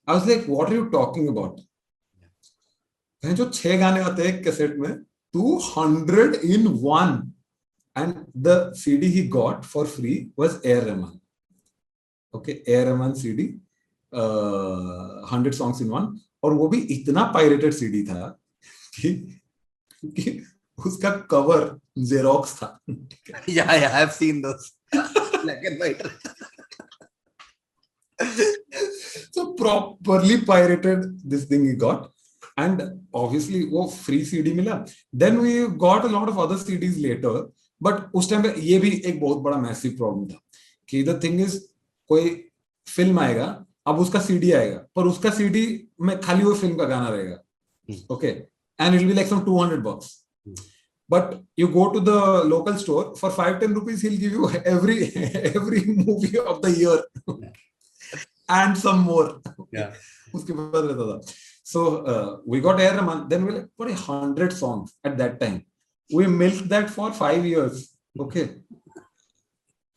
B: I was like, what are you talking about? जो 6 गाने आते हैं कैसेट में, 200 in one. And the CD he got for free was A.R. Rahman. Okay, A.R. Rahman CD, 100 songs in one. और वो भी इतना pirated CD था कि उसका कवर जेरोक्स था.
A: Yeah, I have seen those. Black and white.
B: So properly pirated this thing he got. And obviously वो free CD मिला. Then we got a lot of other CDs later. But उस time पे ये भी एक बहुत बड़ा मैसिव प्रॉब्लम था कि the thing is कोई फिल्म आएगा, अब उसका CD आएगा, पर उसका CD में खाली वो फिल्म का गाना रहेगा. Okay, and it will be like some $200. But you go to the local store for 5-10 rupees, he'll give you every movie of the year and some more.
A: Yeah.
B: उसके बाद रहता था. So we got A.R. Rahman. Then we like, what 100 songs at that time. We milked that for 5 years. Okay.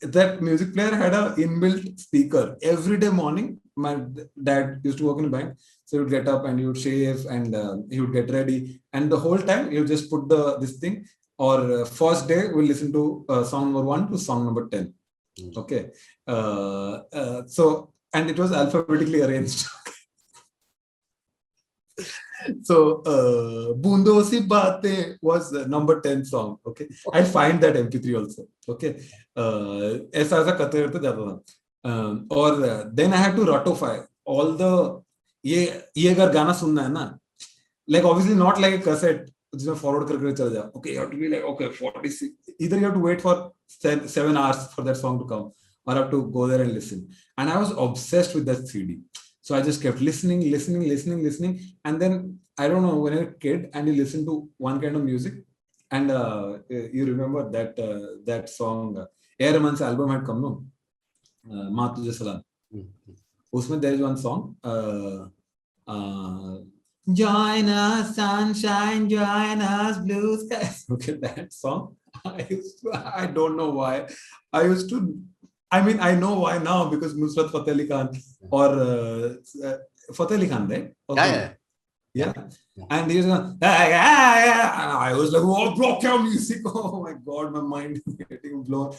B: That music player had a inbuilt speaker. Every day morning, my dad used to work in a bank. So he would get up and he would shave and he would get ready. And the whole time, he would just put this thing. Or first day, we'll listen to song number 1 to song number 10. Okay. So, and it was alphabetically arranged. So, Boondo Si Baatein was number 10 song. Okay. I'll find that MP3 also. Okay. ऐसा करते करते जाता था. और then I had to ratify all the ये अगर गाना सुनना है ना, like obviously not like a cassette जिसमें forward करके चल जाओ. Okay, you have to be like, okay, 46. Either you have to wait for 7 hours for that song to come, or have to go there and listen. And I was obsessed with that CD. So I just kept listening. And then, I don't know, when you're a kid and you listen to one kind of music, and you remember that song, A.R. Rahman's album had come, no? Maa Tujhe Salam. Usme there is one song, join us, sunshine, join us, blue skies. Okay, that song. I don't know why. I know why now, because Nusrat Fateh Ali Khan or Fateh Ali Khan, right? Okay. Yeah. And he was going, I was like, oh, block your music. Oh my God, my mind is getting blown.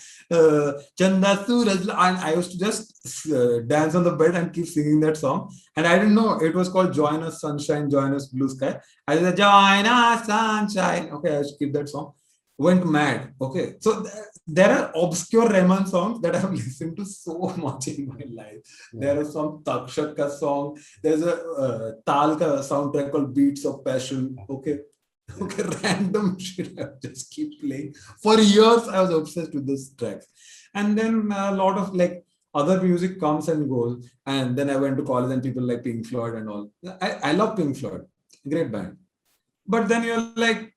B: Chanda Suraj. And I used to just dance on the bed and keep singing that song. And I didn't know it was called Join Us Sunshine, Join Us Blue Sky. I said, Join Us Sunshine. Okay, I used to keep that song. Went mad. Okay. So there are obscure Rahman songs that I have listened to so much in my life. Yeah. There are some Takshak ka song. There's a Tal ka soundtrack called Beats of Passion. Okay. Random shit I just keep playing. For years, I was obsessed with this track. And then a lot of like other music comes and goes. And then I went to college and people like Pink Floyd and all. I love Pink Floyd. Great band. But then you're like,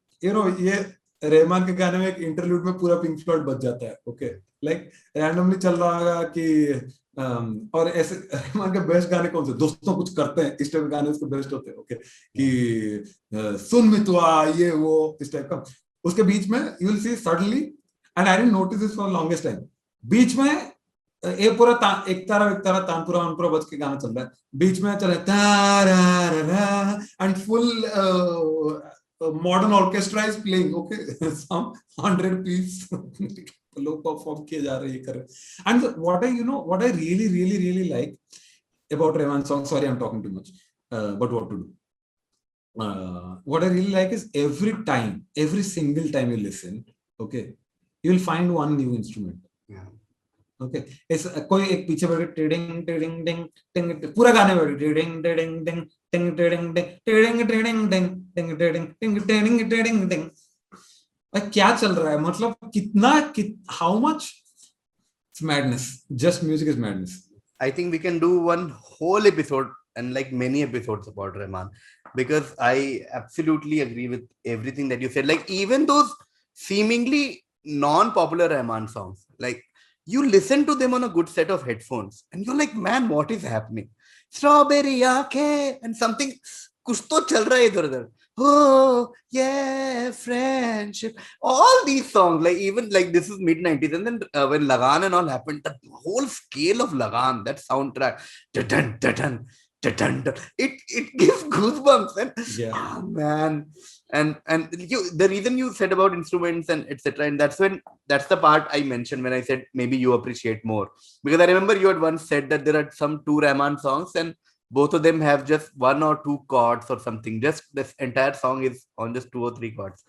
B: Rahman के गाने में एक interlude में पूरा pink Floyd बज जाता है. Okay, like randomly चल रहा होगा कि और ऐसे रहमान के बेस्ट गाने कौन से, दोस्तों कुछ करते हैं, इस टाइप के गाने उसके बेस्ट होते हैं. ओके, कि सुन मितवा ये वो इस टाइप का. उसके बीच में you will see suddenly, and I didn't notice this for longest time, बीच में एक पूरा एक तारा तानपुरा बज के गाना चल रहा है, बीच में चल रहा है and full modern orchestra is playing, okay, some 100-piece लोग perform किए जा रहे हैं. And what I really like about Rahman song, sorry I'm talking too much, but what to do. what I really like is every single time you listen, okay, you will find one new instrument.
A: Yeah.
B: Okay इस कोई एक पीछे बैठ के tiding tiding टिंग टिंग पूरा गाने बैठ टिडिंग टिडिंग टिंग टिंग टिडिंग टिंग टिडिंग टिडिंग टिंग टिंग टिडिंग टिंग टिडिंग टिडिंग टिंग क्या चल रहा है मतलब कितना how much madness just music is madness
A: I think we can do one whole episode and like many episodes about Rahman, because I absolutely agree with everything that you said. Like even those seemingly non-popular Rahman songs, like you listen to them on a good set of headphones and you're like, man, what is happening? Strawberry Aake and something कुछ तो चल रहा है इधर उधर. Oh yeah, friendship. All these songs, like even like this is mid 90s, and then when Lagan and all happened, the whole scale of Lagan, that soundtrack, dun, dun, dun, dun, dun, it gives goosebumps. And
B: yeah.
A: Oh man, and you, the reason you said about instruments and etc., and that's the part I mentioned when I said maybe you appreciate more, because I remember you had once said that there are some two Rahman songs and both of them have just one or two chords or something. Just this entire song is on just 2 or 3 chords.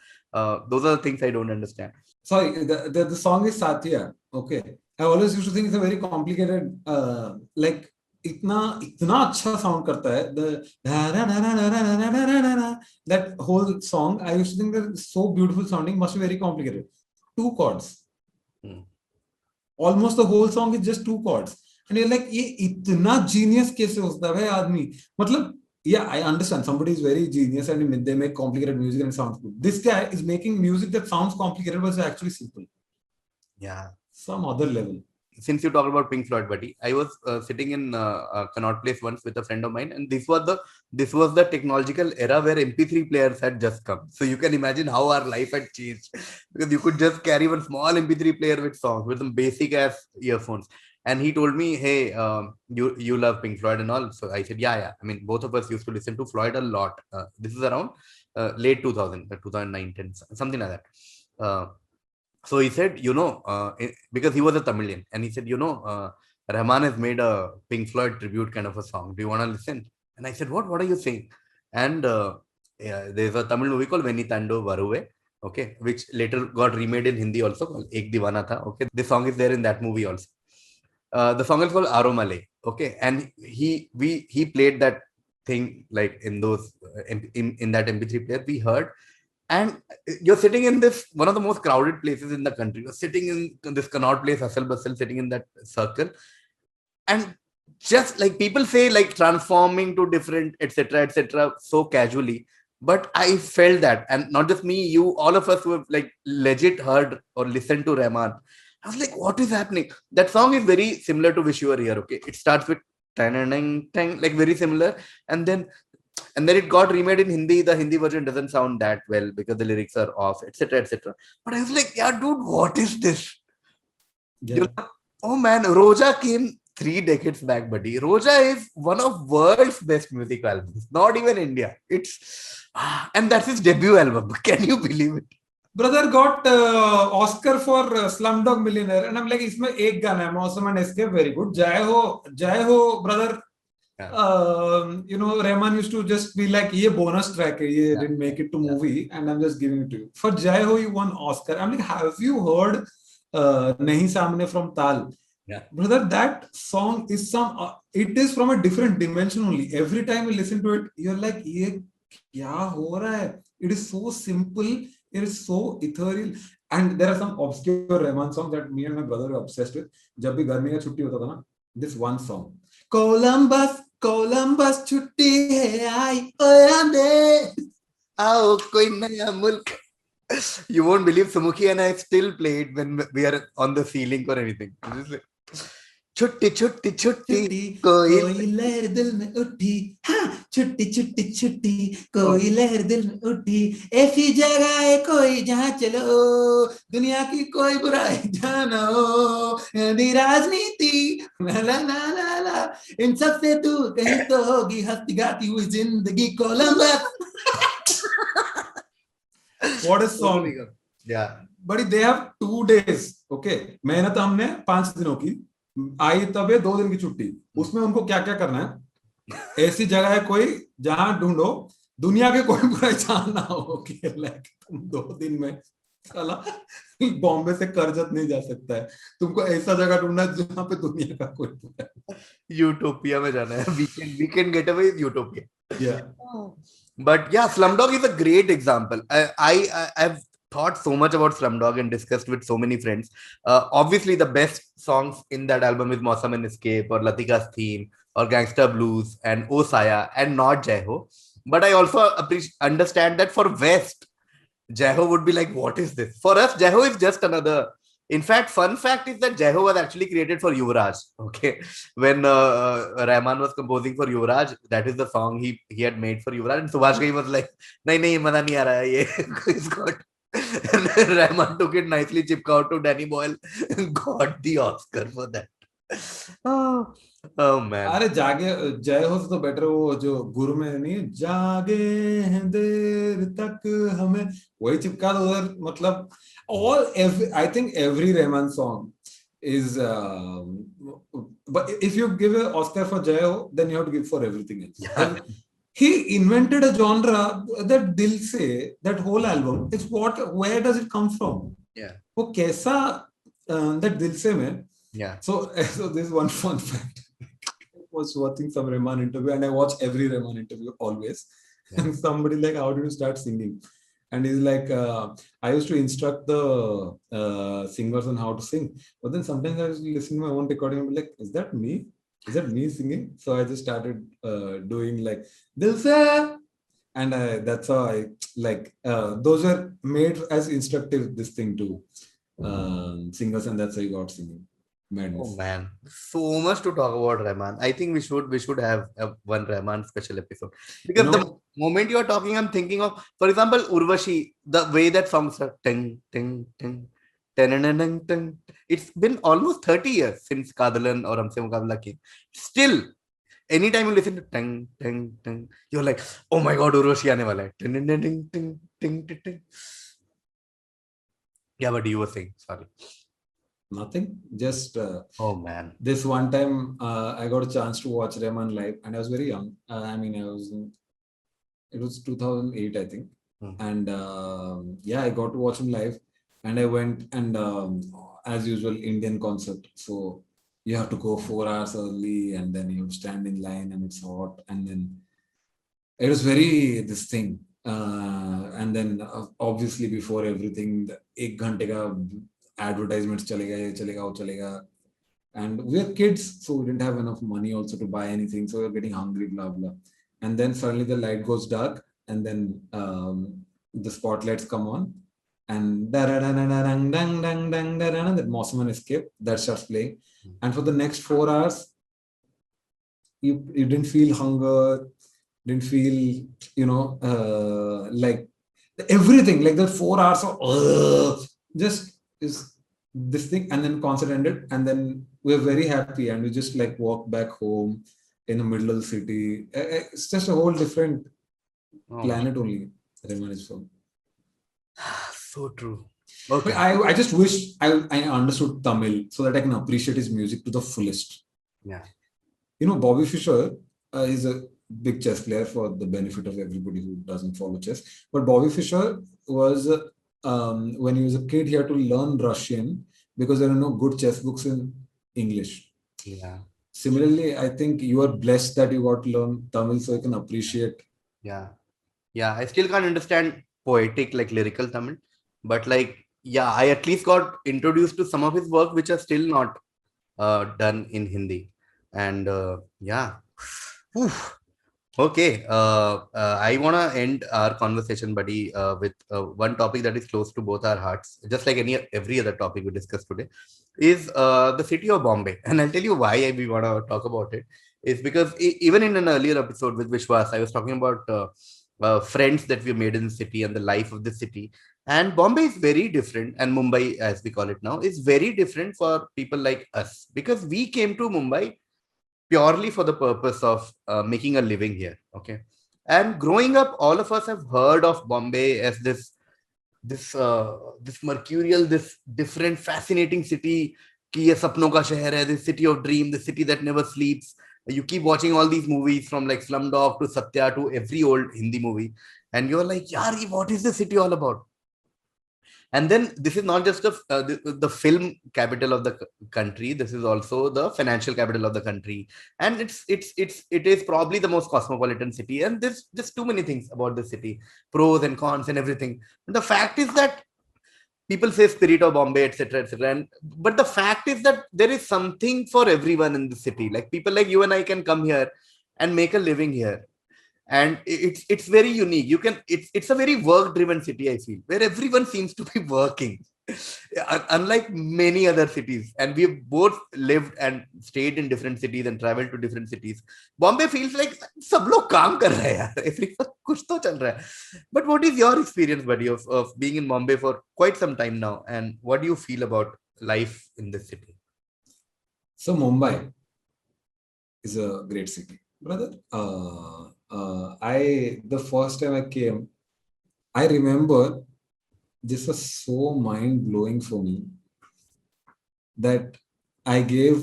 A: Those are the things I don't understand.
B: Sorry, the song is Satya. Okay, I always used to think it's a very complicated, like इतना अच्छा sound करता है. That whole song, I used to think that it's so beautiful sounding, must be very complicated. 2 chords. Almost the whole song is just 2 chords. And you're like, ये इतना genius कैसे होता है आदमी? मतलब, yeah, I understand somebody is very genius and they make complicated music and it sounds good. This guy is making music that sounds complicated but is actually simple.
A: Yeah.
B: Some other level.
A: Since you talked about Pink Floyd, buddy, I was sitting in Connaught Place once with a friend of mine, and this was the technological era where MP3 players had just come. So you can imagine how our life had changed, because you could just carry one small MP3 player with songs with some basic ass earphones. And he told me, hey, you love Pink Floyd and all. So I said, yeah. I mean, both of us used to listen to Floyd a lot. This is around late 2000, 2009, 10, something like that. So he said, because he was a Tamilian, and he said, Rahman has made a Pink Floyd tribute kind of a song. Do you want to listen? And I said, what are you saying? And there's a Tamil movie called Venitando Varuve, okay, which later got remade in Hindi also, called Ek Divana Tha. Okay, this song is there in that movie also. The song is called Aromale, okay, and he played that thing like in those in that MP3 player we heard. And you're sitting in this one of the most crowded places in the country. You're sitting in this Connaught Place, hustle bustle, sitting in that circle, and just like people say, like transforming to different, etc., so casually. But I felt that, and not just me, you, all of us who have like legit heard or listened to Rahman. I was like, what is happening? That song is very similar to Wish You Were Here. Okay, it starts with like very similar, and then it got remade in Hindi. The Hindi version doesn't sound that well because the lyrics are off, etc. But I was like, yeah, dude, what is this?
B: Yeah.
A: Oh man, Roja came 3 decades back, buddy. Roja is one of world's best music albums. Not even India. And that's his debut album. Can you believe it?
B: Brother got Oscar for Slumdog Millionaire, and I'm like, इसमें एक गाना है, Mosam and Escape, very good. Jai ho, brother. Yeah. Rahman used to just be like, ये bonus track है, ये didn't make it to movie, and I'm just giving it to you. For Jai Ho, you won Oscar. I'm like, have you heard Nahi Samne from Tal?
A: Yeah.
B: Brother, that song is it is from a different dimension only. Every time you listen to it, you're like, ये क्या हो रहा है? It is so simple. It is so ethereal. And there are some obscure Rahman songs that me and my brother are obsessed with. जब भी गर्मी का छुट्टी होता था ना, this one song. Columbus छुट्टी है आई ओए
A: आओ कोई नया मुल्क. You won't believe Sumukhi and I still play it when we are on the ceiling or anything. छुट्टी छुट्टी छुट्टी कोई
B: लहर दिल में उठी, हाँ छुट्टी छुट्टी छुट्टी कोई लहर दिल में उठी, ऐसी जगह है कोई जहाँ चलो दुनिया की कोई बुराई जानो, राजनीति ला ला ला ला इन सब से तू कहीं तो होगी हंसती गाती हुई जिंदगी. Columbus. What a song.
A: Yeah.
B: But they have 2 days. Okay. मेहनत हमने 5 दिनों की, आई तब 2 दिन की छुट्टी. उसमें उनको क्या क्या करना है? ऐसी जगह है कोई जहां ढूंढो दुनिया के कोई बुरा इंसान ना हो कि लाइक तुम 2 दिन में साला बॉम्बे से करजत नहीं जा सकता है, तुमको ऐसा जगह ढूंढना है जहाँ पे दुनिया का कोई बुरा
A: यूटोपिया में जाना है, वीकेंड गेटअवे इज यूटोपिया.
B: या
A: But yeah, Slumdog is a great example. I've thought so much about Slumdog and discussed with so many friends. Obviously, the best songs in that album is Mausam and Escape or Latika's Theme or Gangsta Blues and O Saya and not Jai Ho. But I also understand that for West, Jai Ho would be like, what is this? For us, Jai Ho is just another. In fact, fun fact is that Jai Ho was actually created for Yuvraj. Okay, when Rahman was composing for Yuvraj, that is the song he had made for Yuvraj, and Subhash Ghai was like, "नहीं नहीं मजा नहीं आ रहा है ये." It's got. And Rahman took it nicely, chipka out to Danny Boyle, got the Oscar for that. Oh, oh man.
B: अरे जागे जय हो तो बेटर वो जो गुरु में नहीं जागे हैं देर तक हमें वही चिपका दो उधर मतलब all every I think every Rahman song is but if you give an Oscar for Jai Ho then you have to give for everything else.
A: Yeah.
B: He invented a genre that Dil Se, that whole album, it's what, where does it come from?
A: Yeah.
B: वो कैसा that Dil Se में.
A: Yeah.
B: So this is one fun fact. I was watching some Rahman interview and I watch every Rahman interview always.
A: Yeah.
B: And somebody like, how did you start singing? And he's like, I used to instruct the singers on how to sing. But then sometimes I was listening to my own recording and be like, is that me? Is that me singing? So I just started doing like, Dil Se. And that's how I like, those are made as instructive, this thing to singers, and that's how I got singing. Madness.
A: Oh man, so much to talk about Rahman. I think we should have one Rahman special episode because the moment you are talking, I'm thinking of, for example, Urvashi. The way that songs are ting ting ting ting ting. It's been almost 30 years since Kadalan or Humse Mukabla came. Still, anytime you listen to ting ting ting, you're like, oh my God, Urvashi aane wala hai. Ting ting ting ting ting ting ting. Yeah, but you were saying, sorry.
B: Nothing. Just
A: oh man,
B: this one time I got a chance to watch Rahman live, and I was very young. I mean, it was 2008, I think. And yeah, I got to watch him live, and I went and as usual Indian concert. So you have to go 4 hours early, and then you stand in line, and it's hot, and then it was very this thing. And then obviously before everything, the 1 घंटे का advertisements chalega, and we are kids, so we didn't have enough money also to buy anything, so we were getting hungry, blah blah. And then suddenly the light goes dark, and then the spotlights come on, and that Mausam and Escape that starts playing, and for the next 4 hours you didn't feel hunger, didn't feel like everything, like the 4 hours of just is this thing, and then concert ended, and then we're very happy, and we just like walk back home in the middle of the city. It's just a whole different planet only. Rahman is from.
A: So true. Okay.
B: But I just wish I understood Tamil so that I can appreciate his music to the fullest.
A: Yeah.
B: Bobby Fischer is a big chess player, for the benefit of everybody who doesn't follow chess. But Bobby Fischer was when he was a kid, he had to learn Russian because there are no good chess books in English.
A: Yeah.
B: Similarly, I think you are blessed that you got to learn Tamil so you can appreciate.
A: Yeah. Yeah. I still can't understand poetic, like lyrical Tamil, but like, yeah, I at least got introduced to some of his work, which are still not done in Hindi. And yeah. Oof. Okay, I want to end our conversation, buddy, with one topic that is close to both our hearts, just like every other topic we discussed today, is the city of Bombay. And I'll tell you why we want to talk about it. Is because even in an earlier episode with Vishwas, I was talking about friends that we made in the city and the life of the city. And Bombay is very different, and Mumbai, as we call it now, is very different for people like us, because we came to Mumbai purely for the purpose of making a living here. Okay. And growing up, all of us have heard of Bombay as this mercurial, this different, fascinating city. कि ये सपनों का शहर है, this city of dream, the city that never sleeps, You keep watching all these movies from like Slumdog to Satya to every old Hindi movie, and you're like, "Yari, what is the city all about?" And then this is not just the film capital of the country. This is also the financial capital of the country, and it is probably the most cosmopolitan city. And there's just too many things about the city, pros and cons and everything. And the fact is that people say spirit of Bombay, etc., etc. And but the fact is that there is something for everyone in the city. Like people like you and I can come here and make a living here, and it's very unique. You can it's a very work driven city, I feel, where everyone seems to be working. Unlike many other cities, and we've both lived and stayed in different cities and traveled to different cities. Bombay feels like सब लोग काम कर रहे हैं यार. Everyone कुछ तो चल रहा है. But what is your experience, buddy, of being in Bombay for quite some time now, and what do you feel about life in this city?
B: So Mumbai is a great city, brother. The first time I came, I remember this was so mind blowing for me that I gave.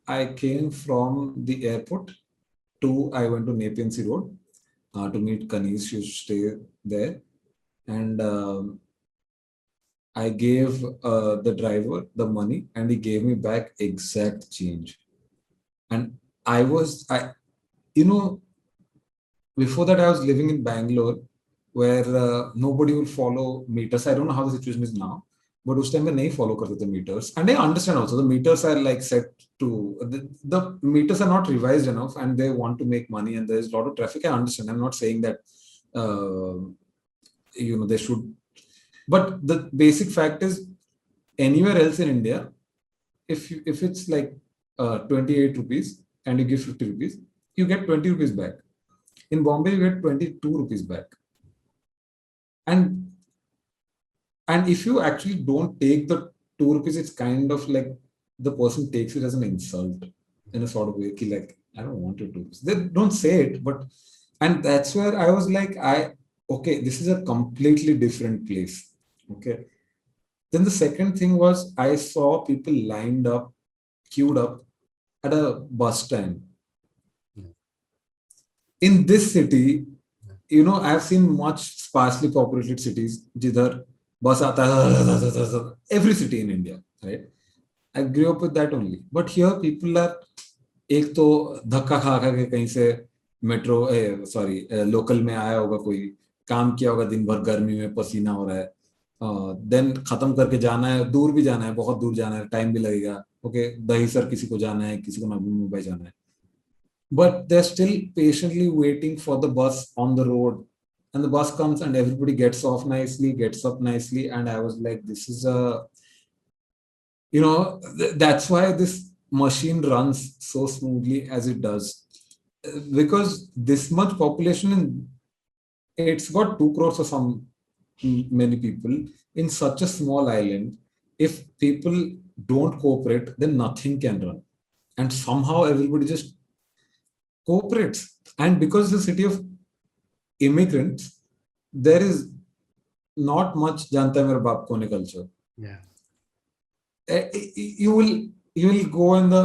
B: I came from the airport I went to Nepean Sea Road to meet Kanish. She used to stay there, and I gave the driver the money, and he gave me back exact change. And you know, before that I was living in Bangalore, where nobody will follow meters. I don't know how the situation is now, but उस time में नहीं follow करते थे meters. And I understand also the meters are like set to the meters are not revised enough, and they want to make money, and there is a lot of traffic. I understand. I'm not saying that they should, but the basic fact is anywhere else in India, if it's like 28 rupees and you give 50 rupees, you get 20 rupees back. In Bombay, you get 22 rupees back. And if you actually don't take the 2 rupees, it's kind of like the person takes it as an insult in a sort of way. Like, I don't want to do this. They don't say it, and that's where I was like, okay, this is a completely different place. Okay. Then the second thing was I saw people lined up, queued up at a bus stand. In this city, I've seen much sparsely populated cities, jidhar bus aata hai, every city in India, right? I grew up with that only. But here people are, एक तो धक्का खा के कहीं से metro local में आया होगा, कोई काम किया होगा दिन भर, गर्मी में पसीना हो रहा है, देन खत्म करके जाना है, दूर भी जाना है, बहुत दूर जाना है, टाइम भी लगेगा. ओके, दहीसर किसी को जाना है, किसी को नवी मुंबई जाना है, but they're still patiently waiting for the bus on the road, and the bus comes and everybody gets off nicely, gets up nicely. And I was like, this is that's why this machine runs so smoothly as it does, because this much population, and it's got 2 crores or some many people in such a small island. If people don't cooperate, then nothing can run, and somehow everybody just cooperates. And because it's a city of immigrants, there is not much janta hai mere baap kone culture.
A: Yeah.
B: You will go in the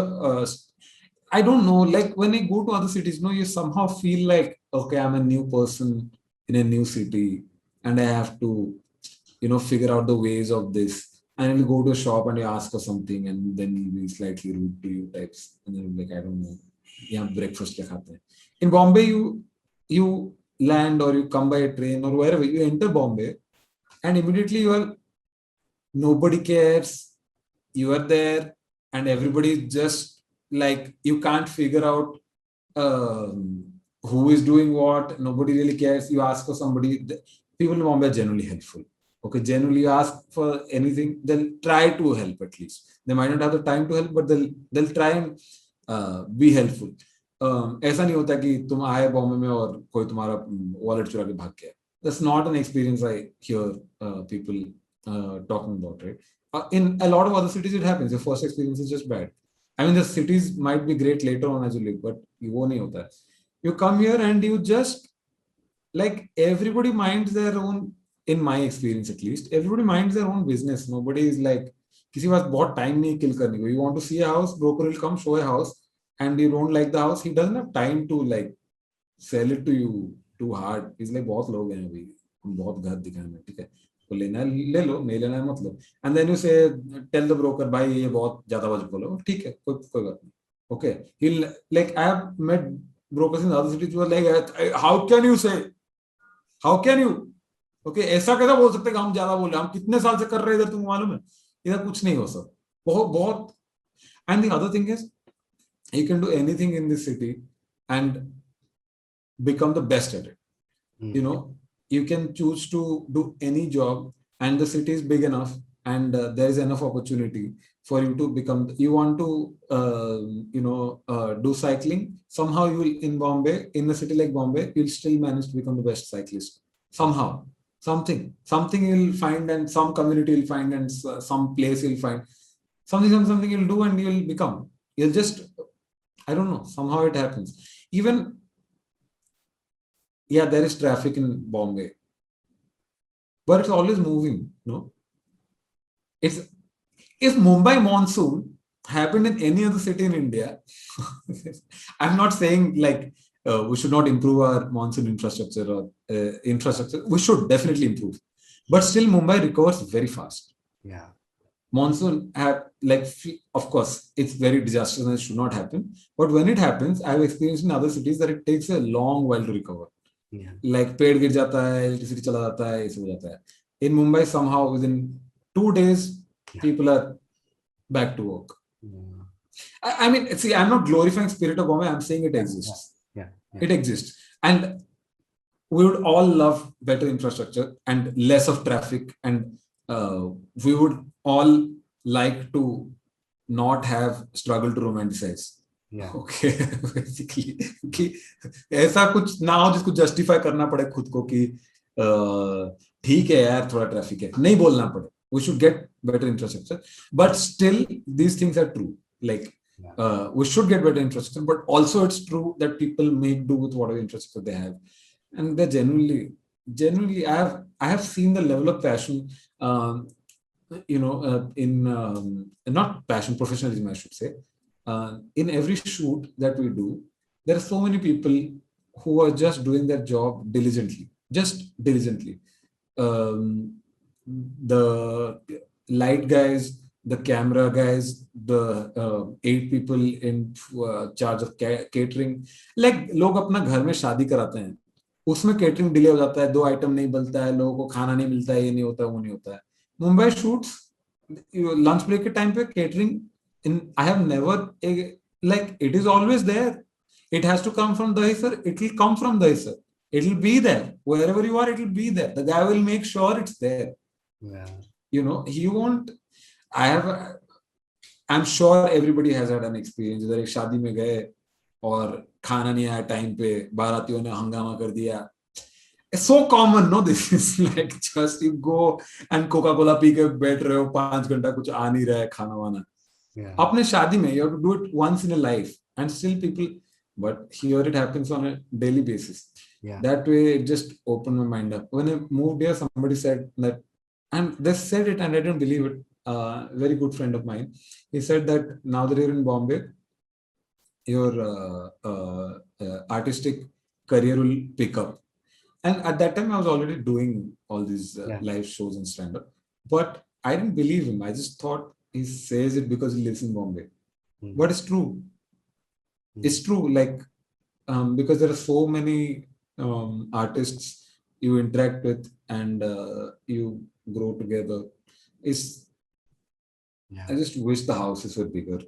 B: I don't know, like when I go to other cities, you somehow feel like, okay, I'm a new person in a new city, and I have to figure out the ways of this. And you'll go to a shop and you ask for something, and then he'll be slightly rude to you types, and then you'll be like, I don't know, breakfast kya khate hain. In Bombay, you land or you come by a train or wherever, you enter Bombay, and immediately nobody cares. You are there, and everybody just like, you can't figure out who is doing what. Nobody really cares. You ask for somebody. People in Bombay are generally helpful. Okay, generally you ask for anything, they'll try to help at least. They might not have the time to help, but they'll try and be helpful. ऐसा नहीं होता कि तुम आए बॉम्बे में और कोई तुम्हारा वॉलेट चुरा के भाग गया. That's not an experience I hear people talking about, right? In a lot of other cities, it happens. Your first experience is just bad. I mean, the cities might be great later on as you live, but वो नहीं होता है. You come here and you just, like, everybody minds their own, in my experience at least, everybody minds their own business. Nobody is like, किसी के पास बहुत time नहीं किल करने को. You want to see a house, broker will come, show a house, and you don't like the house, he doesn't have time to like sell it to you too hard. He's like, बहुत लोग हैं अभी, हम बहुत घर दिखाने, ठीक है, तो लेना है ले लो, नहीं लेना है मत लो. And then you say, tell the broker, भाई ये बहुत ज्यादा बजट बोलो, ठीक है, कोई बात नहीं. Okay, he'll like, I have met brokers in other cities who are like, how can you say, how can you, okay, ऐसा कैसा बोल सकते हैं कि हम ज्यादा बोल रहे हैं, हम कितने साल से कर रहे हैं इधर, तुमको मालूम है, इधर कुछ नहीं हो सकता. बहुत बहुत. And the other thing is, you can do anything in this city and become the best at it. You know, you can choose to do any job, and the city is big enough, and there is enough opportunity for you to become. You want to do cycling, somehow you will, in Bombay, in a city like Bombay, you'll still manage to become the best cyclist somehow. Something you'll find, and some community you'll find, and some place you'll find, something you'll do, and you'll become. You'll just, I don't know, somehow it happens. Even, yeah, there is traffic in Bombay, but it's always moving. No, it's, if Mumbai monsoon happened in any other city in India, I'm not saying like we should not improve our monsoon infrastructure or infrastructure. We should definitely improve, but still Mumbai recovers very fast.
A: Yeah.
B: Monsoon have like, of course, it's very disastrous and it should not happen. But when it happens, I've experienced in other cities that it takes a long while to recover.
A: Yeah.
B: Like पेड़ गिर जाता है, electricity चला जाता है, ऐसे हो जाता है. In Mumbai, somehow within 2 days, people are back to work. I mean, see, I'm not glorifying spirit of Bombay. I'm saying it exists.
A: Yeah.
B: It exists, and we would all love better infrastructure and less of traffic, and we would all like to not have struggle to romanticize.
A: Yeah.
B: Okay, basically, कि ऐसा कुछ ना हो जिसको justify करना पड़े खुद को कि ठीक है यार थोड़ा ट्रैफिक है, नहीं बोलना पड़े. We should get better infrastructure, but still these things are true. Like we should get better infrastructure, but also it's true that people make do with whatever infrastructure they have, and they're genuinely, I have seen the level of passion, in not passion, professionalism, I should say. In every shoot that we do, there are so many people who are just doing their job diligently. The light guys, the camera guys, the 8 people in charge of catering. Like लोग अपना घर में शादी कराते हैं, उसमें catering delay हो जाता है, 2 आइटम नहीं बनता है, लोगों को खाना नहीं मिलता है, ये नहीं होता है, वो नहीं होता है. मुंबई shoots, lunch break के time पे catering, I have never, like, it is always there. It has to come from Dahisar. It will come from Dahisar. It will be there. Wherever you are, it will be there. The guy will make sure it's there.
A: Yeah.
B: You know, he won't. I'm sure everybody has had an experience. इधर एक शादी में गए और खाना नहीं आया time पे, बारातियों ने हंगामा कर दिया. It's so common, no? This is like just you go and Coca-Cola P के बैठ रहे हो 5 घंटा, कुछ आ नहीं रहा है खाना वाना. अपने शादी में you have to do it once in a life, and still people, but here it happens on a daily basis. That way it just opened my mind up. When I moved here, somebody said that, and they said it and I didn't believe it. Very good friend of mine, he said that now that you're in Bombay, your artistic career will pick up. And at that time I was already doing all these live shows and stand-up, but I didn't believe him. I just thought he says it because he lives in Bombay. But it's true. It's true, like, because there are so many artists you interact with, and you grow together. I just wish the houses were bigger.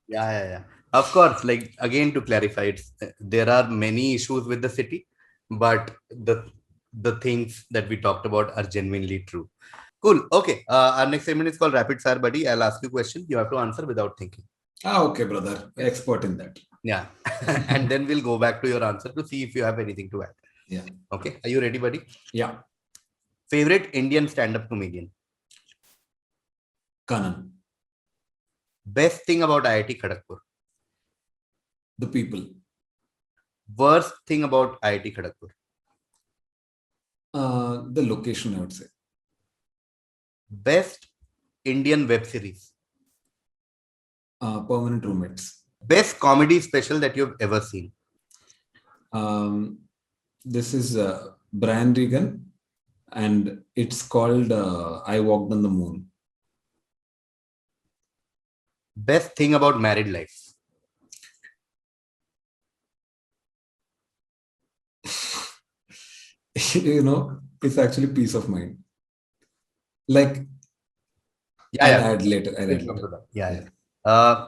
A: Yeah. Of course, like, again, to clarify, there are many issues with the city, but the things that we talked about are genuinely true. Cool. Okay. Our next segment is called Rapid Fire Buddy. I'll ask you a question. You have to answer without thinking.
B: Okay, brother. Expert in that.
A: Yeah. And then we'll go back to your answer to see if you have anything to add.
B: Yeah.
A: Okay. Are you ready, buddy?
B: Yeah.
A: Favorite Indian stand-up comedian?
B: Kanan.
A: Best thing about IIT Kharagpur?
B: The people.
A: Worst thing about IIT Kharagpur?
B: The location, I would say.
A: Best Indian web series.
B: Permanent Roommates.
A: Best comedy special that you've ever seen.
B: This is Brian Regan, and it's called I Walked on the Moon.
A: Best thing about married life.
B: It's actually peace of mind. Like,
A: I'll
B: add later.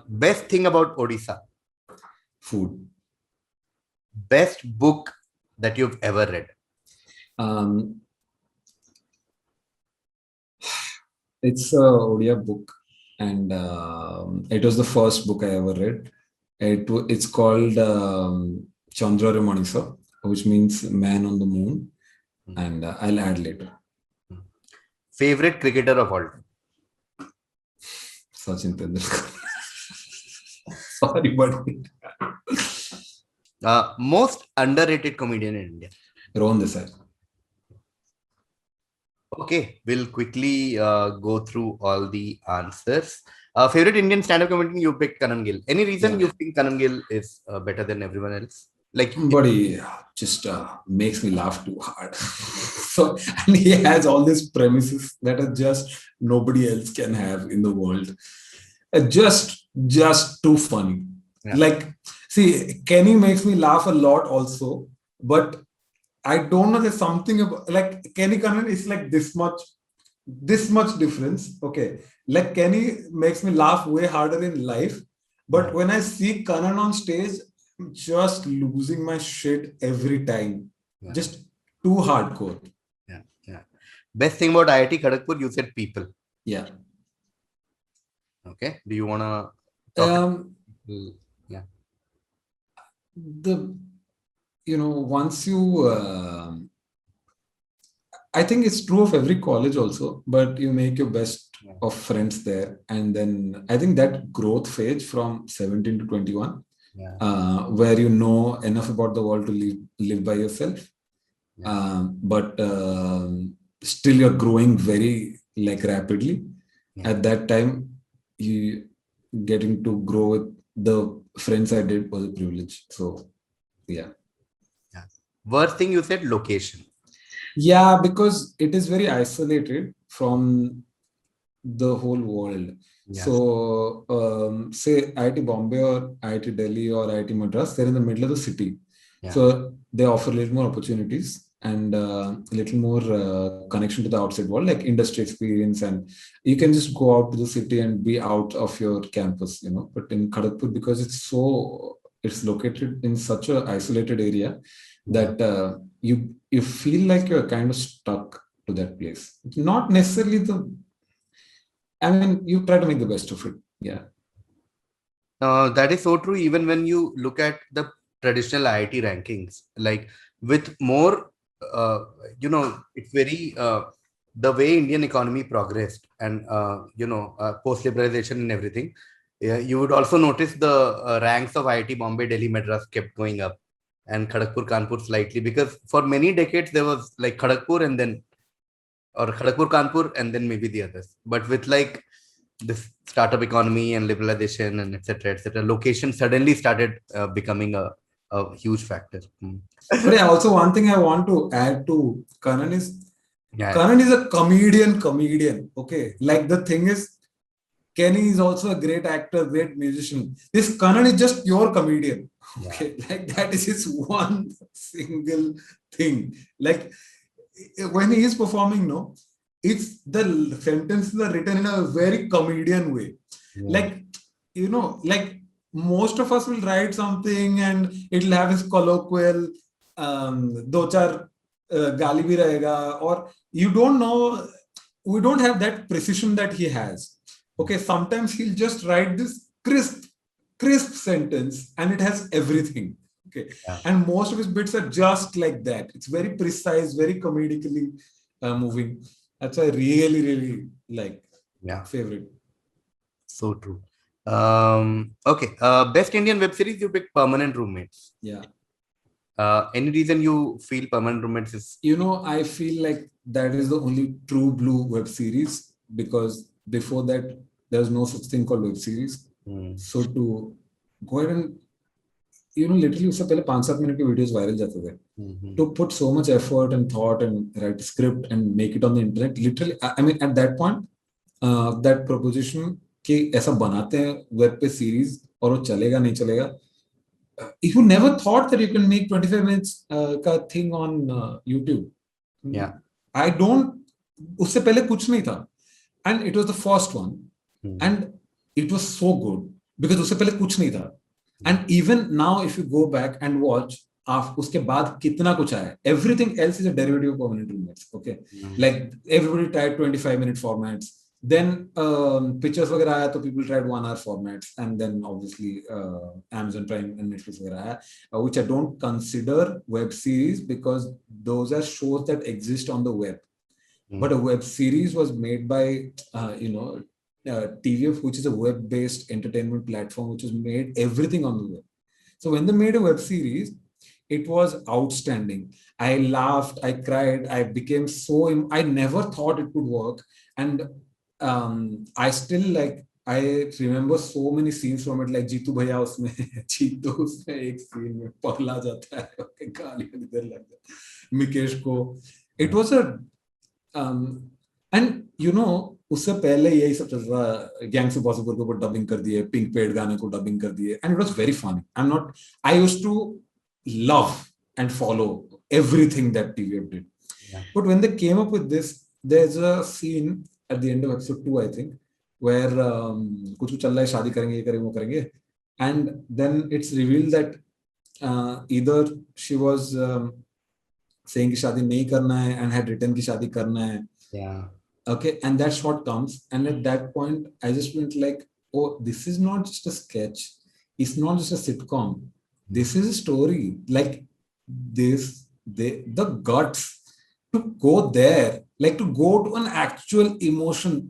A: Best thing about Odisha.
B: Food.
A: Best book that you've ever read.
B: It's a Odia book, and it was the first book I ever read. It's called Chandra Manisa, which means man on the moon, and I'll add later.
A: Favorite cricketer of all time.
B: Sachin Tendulkar. Sorry, buddy.
A: Most underrated comedian in India.
B: Rohan Desai.
A: Okay, we'll quickly go through all the answers. Favorite Indian stand-up comedian, you picked Kanan Gill. Any reason you think Kanan Gill is better than everyone else? Like,
B: buddy, just makes me laugh too hard. So, and he has all these premises that are just nobody else can have in the world. Just too funny. Yeah. Like, see, Kenny makes me laugh a lot also, but I don't know, there's something about, like, Kenny Kanan is like this much difference. Okay. Like, Kenny makes me laugh way harder in life. But when I see Kanan on stage, I'm just losing my shit every time. Yeah. Just too hardcore.
A: Yeah. Best thing about IIT Kharagpur, you said people.
B: Yeah.
A: Okay. Do you want to talk? Yeah.
B: Once you, I think it's true of every college also, but you make your best of friends there. And then I think that growth phase from 17 to 21, where you know enough about the world to live by yourself. But still you're growing very rapidly. At that time, you getting to grow with the friends I did was a privilege. So, yeah.
A: Worst thing you said, location.
B: Yeah, because it is very isolated from the whole world. Yeah. So, say IIT Bombay or IIT Delhi or IIT Madras, they're in the middle of the city. Yeah. So they offer a little more opportunities and a little more connection to the outside world, like industry experience, and you can just go out to the city and be out of your campus, But in Kharagpur, because it's located in such an isolated area that you feel like you're kind of stuck to that place. It's not necessarily you try to make the best of it. Yeah.
A: That is so true. Even when you look at the traditional IIT rankings, like with more, it's very, the way Indian economy progressed and, post-liberalization and everything, you would also notice the ranks of IIT Bombay, Delhi, Madras kept going up and Kharagpur, Kanpur slightly, because for many decades there was like Kharagpur and then, or Kharagpur, Kanpur, and then maybe the others. But with like this startup economy and liberalization and etc., location suddenly started becoming a huge factor.
B: But also one thing I want to add to Kanan is, Kanan is a comedian. Okay. Like the thing is, Kenny is also a great actor, great musician. This Kanan is just pure comedian. Okay. Like that is his one single thing. Like when he is performing, it's the sentences are written in a very comedian way. Like, like most of us will write something and it'll have his colloquial, do char gali bhi rahega, or you don't know, we don't have that precision that he has. Okay, sometimes he'll just write this crisp sentence and it has everything. Okay, and most of his bits are just like that. It's very precise, very comedically moving. That's why I really like. Favorite.
A: So true. Okay. Best Indian web series, you picked Permanent Roommates.
B: Yeah.
A: Any reason you feel Permanent Roommates is?
B: I feel like that is the only true blue web series because before that there was no such thing called web series. So to go ahead and literally उससे पहले 5-7 minute के videos viral जाते थे. To put so much effort and thought and write a script and make it on the internet, literally, I mean, at that point, that proposition कि ऐसा बनाते हैं web पे सीरीज और वो चलेगा नहीं चलेगा, if you never thought that you can make 25 minutes का thing on YouTube.
A: Yeah.
B: I don't, उससे पहले कुछ नहीं था, and it was the first one, and it was so good because उससे पहले कुछ नहीं था. And even now if you go back and watch, उसके बाद कितना कुछ आया. Everything else is a derivative of permanent roommates. Okay, like everybody tried 25-minute formats. Then pictures वगैरह आया तो people tried 1 hour formats, and then obviously Amazon Prime and Netflix वगैरह आया, which I don't consider web series because those are shows that exist on the web. But a web series was made by TVF, which is a web-based entertainment platform which has made everything on the web. So when they made a web series, it was outstanding. I laughed, I cried, I became I never thought it could work. And I still I remember so many scenes from it, like Jitu भैया उसमें जीतू उसमें एक scene में पगला जाता है, गालियां देने लगता है मिकेश को. It was a and उससे पहले यही सब चल रहा, गैंग्स ऑफ वासेपुर को डबिंग कर दिए, पिंक पेड गाने को डबिंग कर दिए, and it was very funny. I used to love and follow everything that TVF did. Yeah. But when they came up with this, there's a scene at the end of episode 2, I think, where कुछ चल रहा है, शादी करेंगे, ये करेंगे, वो करेंगे, and then it's revealed that either she was saying कि शादी नहीं करना है and had written कि शादी करना है. Yeah. Okay, and that shot comes, and at that point I just went like, oh, this is not just a sketch, it's not just a sitcom, this is a story. Like this, the guts to go there, like to go to an actual emotion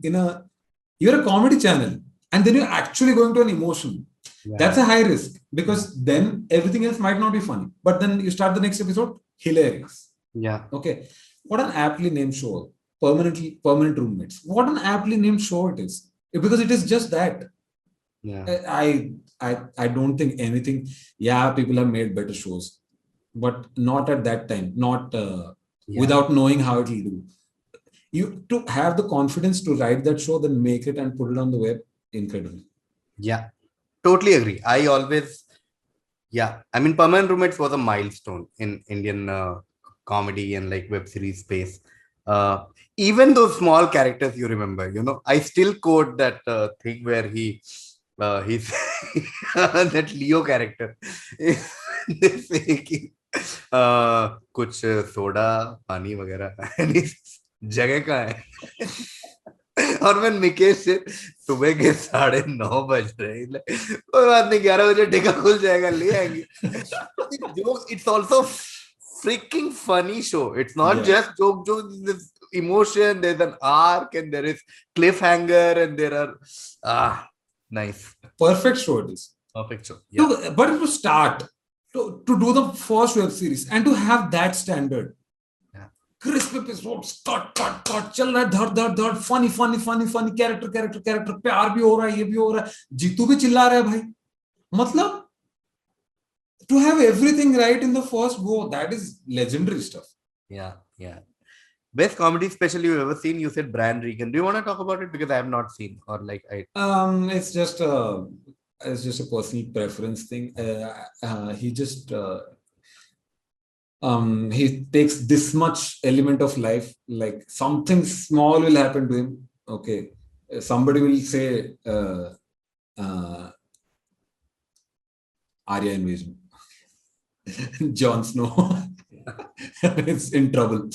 B: you're a comedy channel and then you're actually going to an emotion. Yeah. That's a high risk because then everything else might not be funny, but then you start the next episode, hilarious. Yeah. Okay, what an aptly named show. Permanent Roommates. What an aptly named show it is, because it is just that. Yeah. I don't think anything. Yeah, people have made better shows, but not at that time. Not without knowing how it will do. You to have the confidence to write that show, then make it and put it on the web. Incredible. Yeah,
A: totally agree. I mean, Permanent Roommates was a milestone in Indian comedy and web series space. Even those small characters, you remember, I still quote that thing where he's that Leo character they say कि कुछ soda पानी वगैरह जगह का है और मैं मिकेश से सुबह के 9:30 बज रहे, कोई बात नहीं, 11 बजे टिका खुल जाएगा, ले आएंगे. It's also freaking funny show. It's not just joke. There's emotion, there's an arc, and there is cliffhanger, and there are nice.
B: Perfect show it is.
A: Perfect show. Yeah.
B: But to start to do the first web series and to have that standard. Yeah. Crisp episodes, cut, चल रहा है, धड़, funny, character, प्यार भी हो रहा है, ये भी हो रहा है, जीतू भी चिल्ला रहा है भाई. मतलब to have everything right in the first go, that is legendary stuff.
A: Yeah. Best comedy special you've ever seen? You said Bran Regan. Do you want to talk about it? Because I have not seen, or
B: it's just a personal preference thing. He just he takes this much element of life, like something small will happen to him. Okay, somebody will say Arya invasion. Jon Snow is in trouble.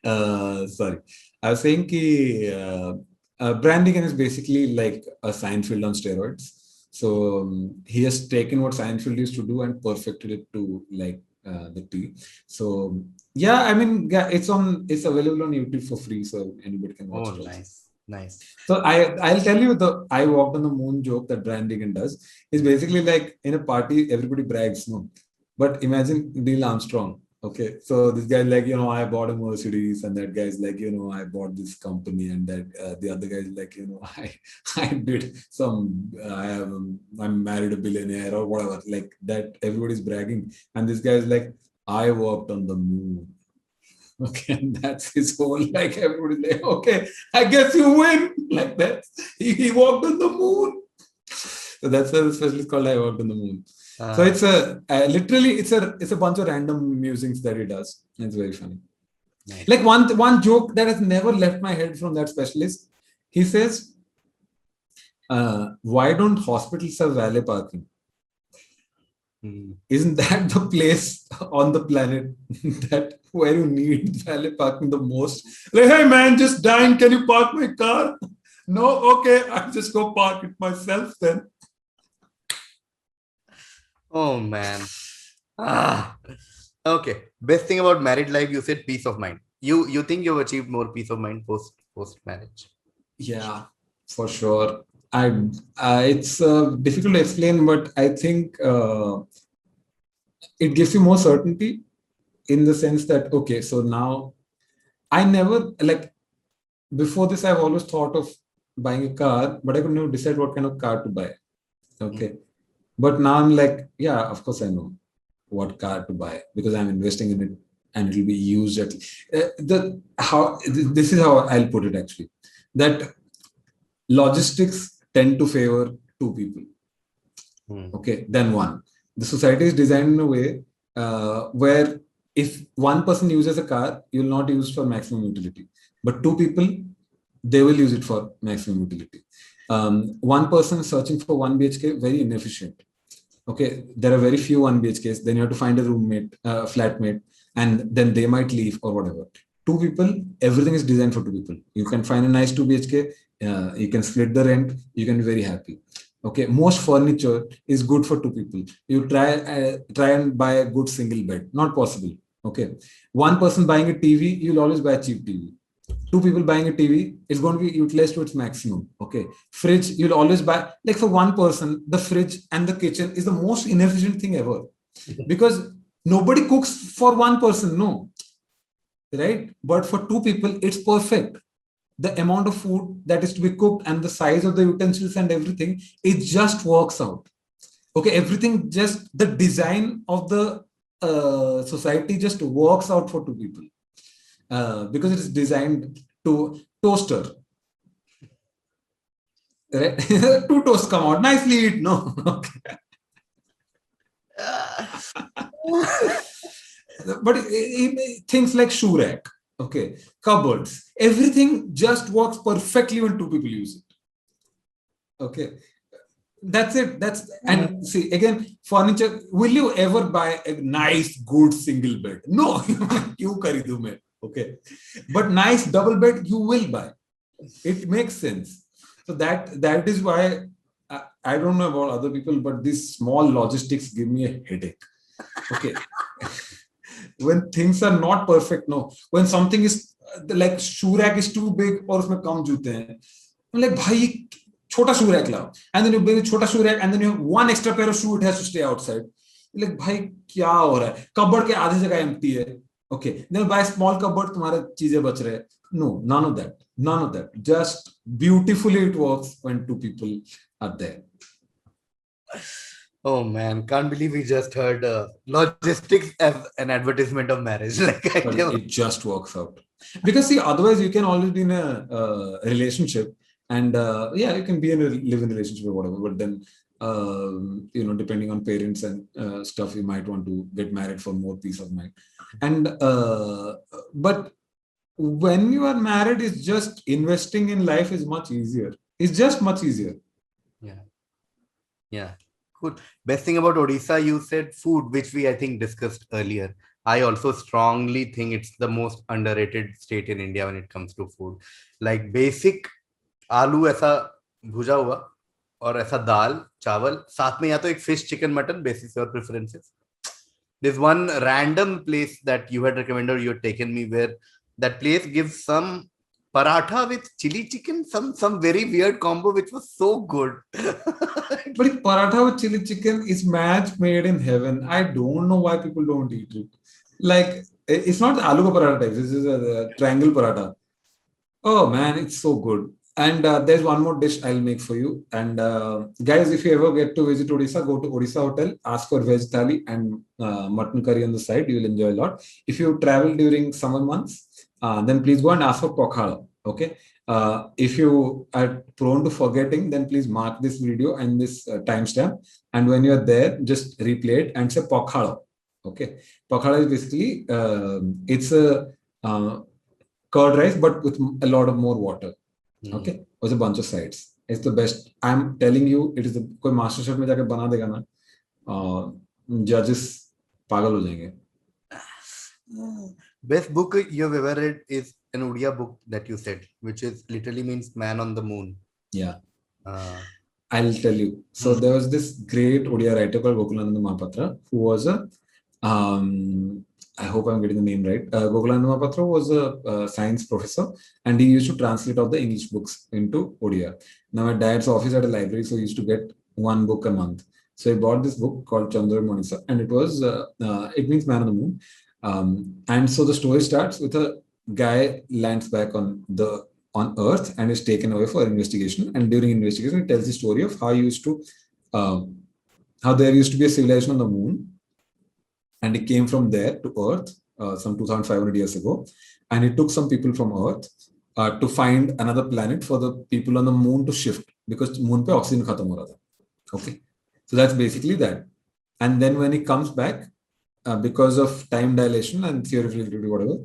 B: Sorry, I was saying that Bran Regan is basically like a Seinfeld on steroids. So he has taken what Seinfeld used to do and perfected it to the T. So yeah, I mean, it's available on YouTube for free, so anybody can watch it.
A: Oh, nice.
B: So I'll tell you the I walked on the moon joke that Bran Regan does is basically like in a party everybody brags, no. But imagine Neil Armstrong Okay, so this guy's like, I bought a Mercedes, and that guy's like, I bought this company, and that the other guy's like, I did some, I married a billionaire or whatever, like that. Everybody's bragging, and this guy's like, I worked on the moon. Okay, and that's his whole, like, everybody's like, okay, I guess you win, like that. He walked on the moon. So that's why the special is called I Worked on the Moon. So it's literally it's a bunch of random musings that he does. It's very funny.
A: Nice.
B: Like one joke that has never left my head from that specialist. He says, "Why don't hospitals have valet parking? Isn't that the place on the planet that where you need valet parking the most? Like, hey man, just dying. Can you park my car? No, okay, I'll just go park it myself then."
A: Oh man. Okay. Best thing about married life, you said peace of mind. You think you've achieved more peace of mind post marriage?
B: Yeah, for sure. It's difficult to explain, but I think it gives you more certainty in the sense that, okay, so now I never, like, before this, I've always thought of buying a car, but I could never decide what kind of car to buy. Okay. But now I'm like, yeah, of course I know what car to buy because I'm investing in it and it will be used at this is how I'll put it actually, that logistics tend to favor two people. Okay, then one. The society is designed in a way where if one person uses a car, you will not use for maximum utility. But two people, they will use it for maximum utility. One person searching for 1 BHK, very inefficient. Okay, there are very few 1 BHKs. Then you have to find a roommate, flatmate, and then they might leave or whatever. Two people, everything is designed for two people. You can find a nice 2 BHK. You can split the rent. You can be very happy. Okay, most furniture is good for two people. You try and buy a good single bed. Not possible. Okay, one person buying a TV, you'll always buy a cheap TV. Two people buying a TV, it's going to be utilized to its maximum. Okay, fridge, you'll always buy, like, for one person, the fridge and the kitchen is the most inefficient thing ever because nobody cooks for one person, no, right? But for two people, it's perfect. The amount of food that is to be cooked and the size of the utensils and everything, it just works out. Okay, everything, just the design of the society just works out for two people. Because it is designed to toaster. Right? Two toasts come out. Nicely eat. No. Okay. But things like shoe rack, okay, cupboards, everything just works perfectly when two people use it. Okay. That's it. And see, again, furniture, will you ever buy a nice, good single bed? No. You karidu mein. Okay, but nice double bed you will buy. It makes sense. So that is why I don't know about other people, but these small logistics give me a headache. Okay, when things are not perfect, no. When something is like shoe rack is too big or उसमें कम जूते हैं, I'm like भाई छोटा shoe rack लाओ, and then you bring a छोटा shoe rack, and then you have one extra pair of shoe, it has to stay outside. Like भाई क्या हो रहा है? Cupboard के आधी जगह empty है. Okay, then buy a small cupboard, तुम्हारे चीजें बच रहे. No, none of that. Just beautifully it works when two people are there.
A: Oh man, can't believe we just heard logistics as an advertisement of marriage. Like
B: it just works out. Because see, otherwise you can always be in a relationship, and you can live in a relationship or whatever. But then depending on parents and stuff, you might want to get married for more peace of mind. And but when you are married, it's just investing in life is much easier. It's just much easier.
A: Yeah. Good. Best thing about Odisha, you said food, which I think discussed earlier. I also strongly think it's the most underrated state in India when it comes to food. Like basic आलू ऐसा भुजा हुआ और ऐसा दाल चावल साथ में या तो एक fish chicken mutton basis your preferences. There's one random place that you had recommended or you had taken me where that place gives some paratha with chili chicken, some very weird combo which was so good.
B: But paratha with chili chicken is match made in heaven. I don't know why people don't eat it. like it's not aloo ka paratha type. This is a triangle paratha. Oh man, it's so good. And there's one more dish I'll make for you. And guys, if you ever get to visit Odisha, go to Odisha Hotel, ask for veg thali and mutton curry on the side. You will enjoy a lot. If you travel during summer months, then please go and ask for pokhara. Okay. If you are prone to forgetting, then please mark this video and this timestamp. And when you are there, just replay it and say pokhara. Okay. Pokhara is basically it's a uh, curd rice, but with a lot of more water. Okay, with a bunch of sides. It's the best. I'm telling you, it is the कोई master chef में जाके बना देगा ना, judges पागल हो जाएंगे.
A: Best book you've ever read is an Odia book that you said, which is literally means Man on the Moon.
B: Yeah. I'll tell you. So there was this great Odia writer called Gokulananda Mahapatra, who was a I hope I'm getting the name right. Gokulananda Mahapatra was a science professor, and he used to translate all the English books into Odia. Now, my dad's office had a library, so he used to get one book a month. So he bought this book called Chandra Monisa, and it was it means Man on the Moon. And so the story starts with a guy lands back on Earth and is taken away for investigation. And during investigation, it tells the story of how there used to be a civilization on the moon. And it came from there to Earth some 2,500 years ago. And it took some people from Earth to find another planet for the people on the moon to shift, because moon pe oxygen khatam ho raha tha. Okay. So that's basically that. And then when he comes back, because of time dilation and theory of relativity, whatever,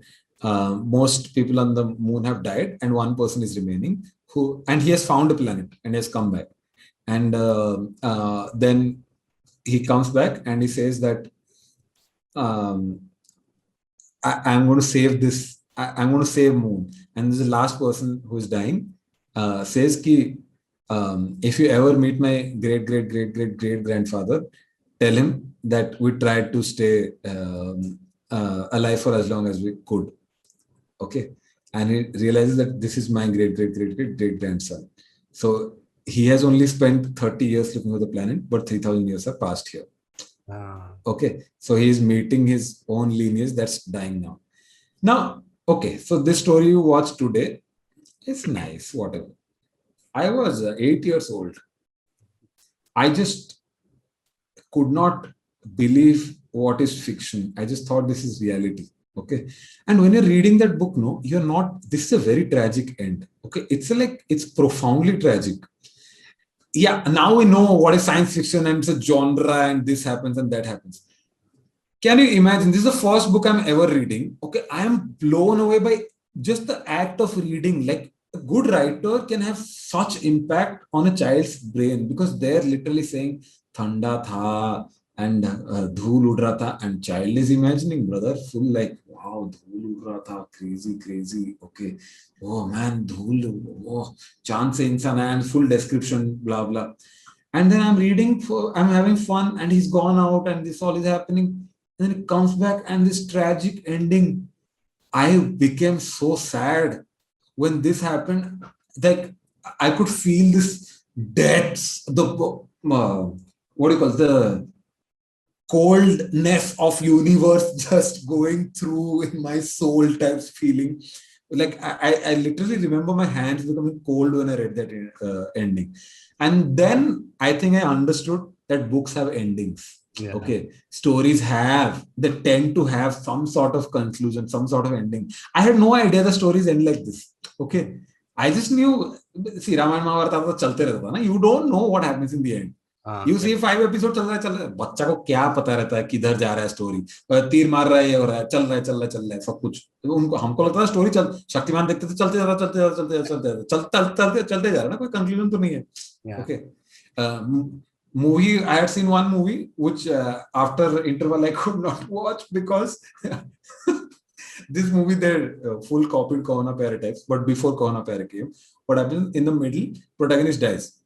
B: most people on the moon have died and one person is remaining, and he has found a planet and he has come back. And then he comes back and he says that I'm going to save this. I'm going to save Moon. And this is the last person who is dying. Says ki, if you ever meet my great grandfather, tell him that we tried to stay alive for as long as we could. Okay. And he realizes that this is my great grandson. So he has only spent 30 years looking for the planet, but 3,000 years have passed here. Okay, so he is meeting his own lineage that's dying now. Now, okay, so this story you watched today is nice, whatever. I was 8 years old. I just could not believe what is fiction. I just thought this is reality. Okay, and when you're reading that book, no, you're not. This is a very tragic end. Okay, it's profoundly tragic. Yeah, now we know what is science fiction and it's a genre and this happens and that happens. Can you imagine? This is the first book I'm ever reading. Okay, I am blown away by just the act of reading. Like, a good writer can have such impact on a child's brain, because they're literally saying Thanda tha and dhool ud raha tha, and child is imagining, brother, full like, wow, dhool ud raha tha, crazy. Okay, oh man, dhool, oh, chand se insan hai, and full description, blah blah. And then I'm reading, I'm having fun, and he's gone out and this all is happening. And then it comes back and this tragic ending. I became so sad when this happened. Like, I could feel this depths, the what do you call it, the coldness of universe just going through in my soul types feeling. Like, I literally remember my hands becoming cold when I read that ending. And then I think I understood that books have endings. Yeah. Okay, stories they tend to have some sort of conclusion, some sort of ending. I had no idea the stories end like this. Okay, I just knew, see, Ramayana Mahabharata तो चलते रहता ना. You don't know what happens in the end. You see 5 episodes चल रहा है. बच्चा को क्या पता रहता है किधर जा रहा है स्टोरी, तीर मार रहा है, ये हो रहा है, चल रहा है सब कुछ. हमको लगता है स्टोरी शक्तिमान देखते थे, चलते जा रहा है ना, कोई कंक्लूजन तो नहीं है. Okay. Movie, I had seen one movie which after interval I could not watch, because this movie they full copied Kahuna Pyare types, but before Kahuna Pyare came, what happens in the middle, protagonist dies.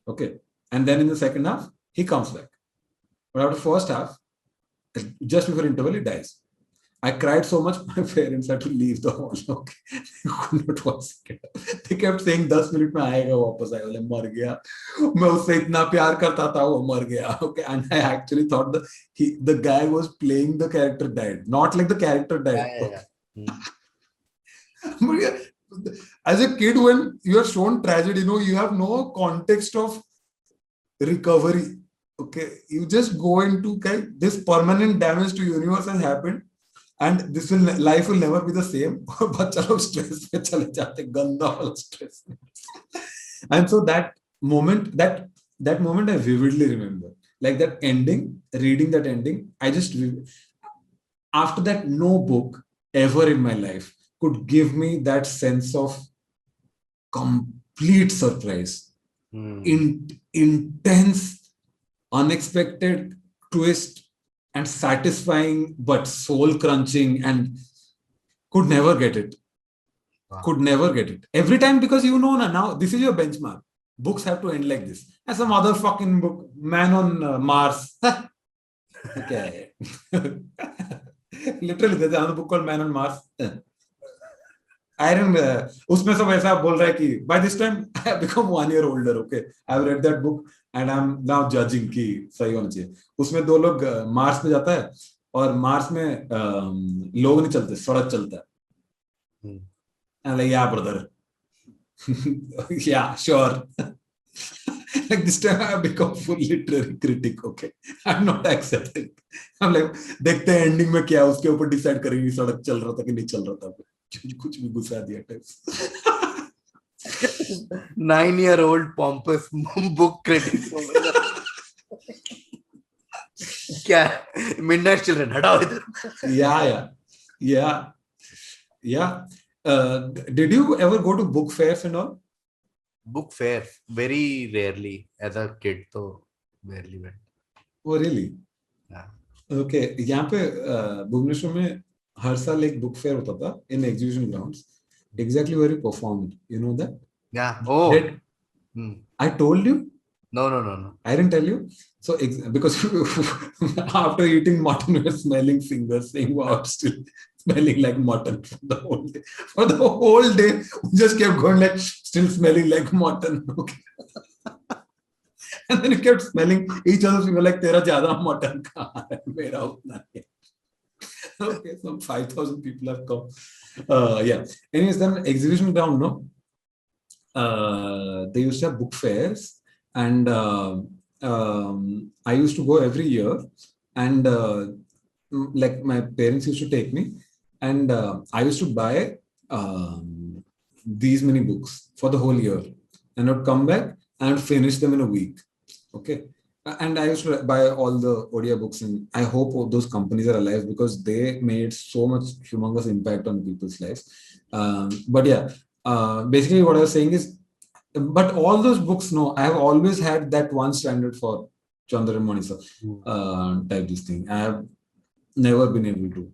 B: Okay, and then in the second half he comes back, but after first half, just before interval, he dies. I cried so much, my parents had to leave the hall. Okay, they could not watch it. They kept saying 10 minute में आएगा वापस आएगा बोले मर गया मैं उससे इतना प्यार करता था वो मर गया. Okay, and I actually thought the guy was playing the character died, not like the character died. But yeah, as a kid, when you are shown tragedy, you have no context of recovery. Okay, you just go into this permanent damage to universe has happened, and life will never be the same. बच्चा लोग stress में चले जाते गंदा वाला stress. And so that moment I vividly remember, like that ending, reading that ending. After that, no book ever in my life could give me that sense of complete surprise, intense, unexpected twist, and satisfying but soul crunching, and could never get it. Wow. Could never get it. Every time, because now this is your benchmark. Books have to end like this. And some other fucking book, Man on Mars. Okay. Literally, there's another book called Man on Mars. उसमें सब ऐसा बोल रहा है कि by this time I have become 1 year older. Okay, I have read that book and I'm now judging कि सही होना चाहिए. उसमें 2 लोग मार्स में जाता है और मार्स में लोग नहीं चलते, सड़क चलता है. I'm like, yeah, brother. Yeah, sure. Like this time I have become full literary critic. Okay, I'm not accepting. I'm like, देखते हैं ending में क्या उसके ऊपर decide करेंगे सड़क चल रहा था कि नहीं चल रहा था. कुछ भी घुसा दिया types.
A: 9-year-old pompous book critic. क्या Midnight Children हटाओ इधर.
B: Yeah. Did you ever go to book fairs and all?
A: Book fairs very rarely. As a kid, so barely went.
B: Oh really?
A: Yeah.
B: Okay. यहाँ पे भुवनेश्वर में हर साल एक book fair होता था in exhibition grounds. Exactly where you performed. You know that?
A: Yeah. Oh.
B: I told you.
A: No.
B: I didn't tell you. So because after eating mutton, we were smelling fingers, saying, "Wow, I'm still smelling like mutton for the whole day." For the whole day, we just kept going like, still smelling like mutton. Okay. And then we kept smelling each other's finger like, "Tera zyada mutton kahan hai? Mera utna hai." Okay, some 5,000 people have come. Yeah. Anyways, then exhibition ground, no? They used to have book fairs. And I used to go every year, and like my parents used to take me, and I used to buy these many books for the whole year, and I would come back and finish them in a week. Okay, and I used to buy all the Odia books, and I hope those companies are alive because they made so much humongous impact on people's lives. But yeah, basically what I was saying is, but all those books, no, I have always had that one standard for Chandra and Monisa type this thing. I have never been able to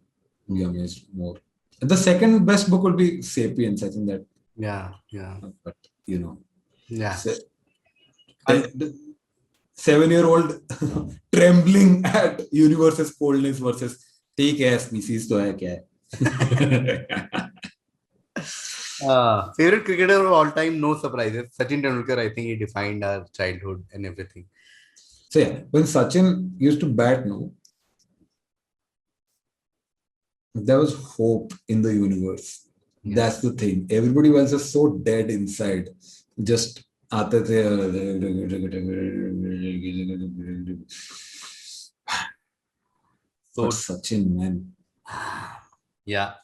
B: be amazed more. The second best book would be Sapiens. I think that.
A: Yeah.
B: But
A: Yeah.
B: The 7-year-old trembling at universe's coldness versus ठीक है species तो है क्या है.
A: Favorite cricketer of all time, no surprises. Sachin Tendulkar, I think he defined our childhood and everything.
B: So yeah, when Sachin used to bat, no, there was hope in the universe. Yeah. That's the thing. Everybody was just so dead inside. Just आते थे. But Sachin, man.
A: Yeah.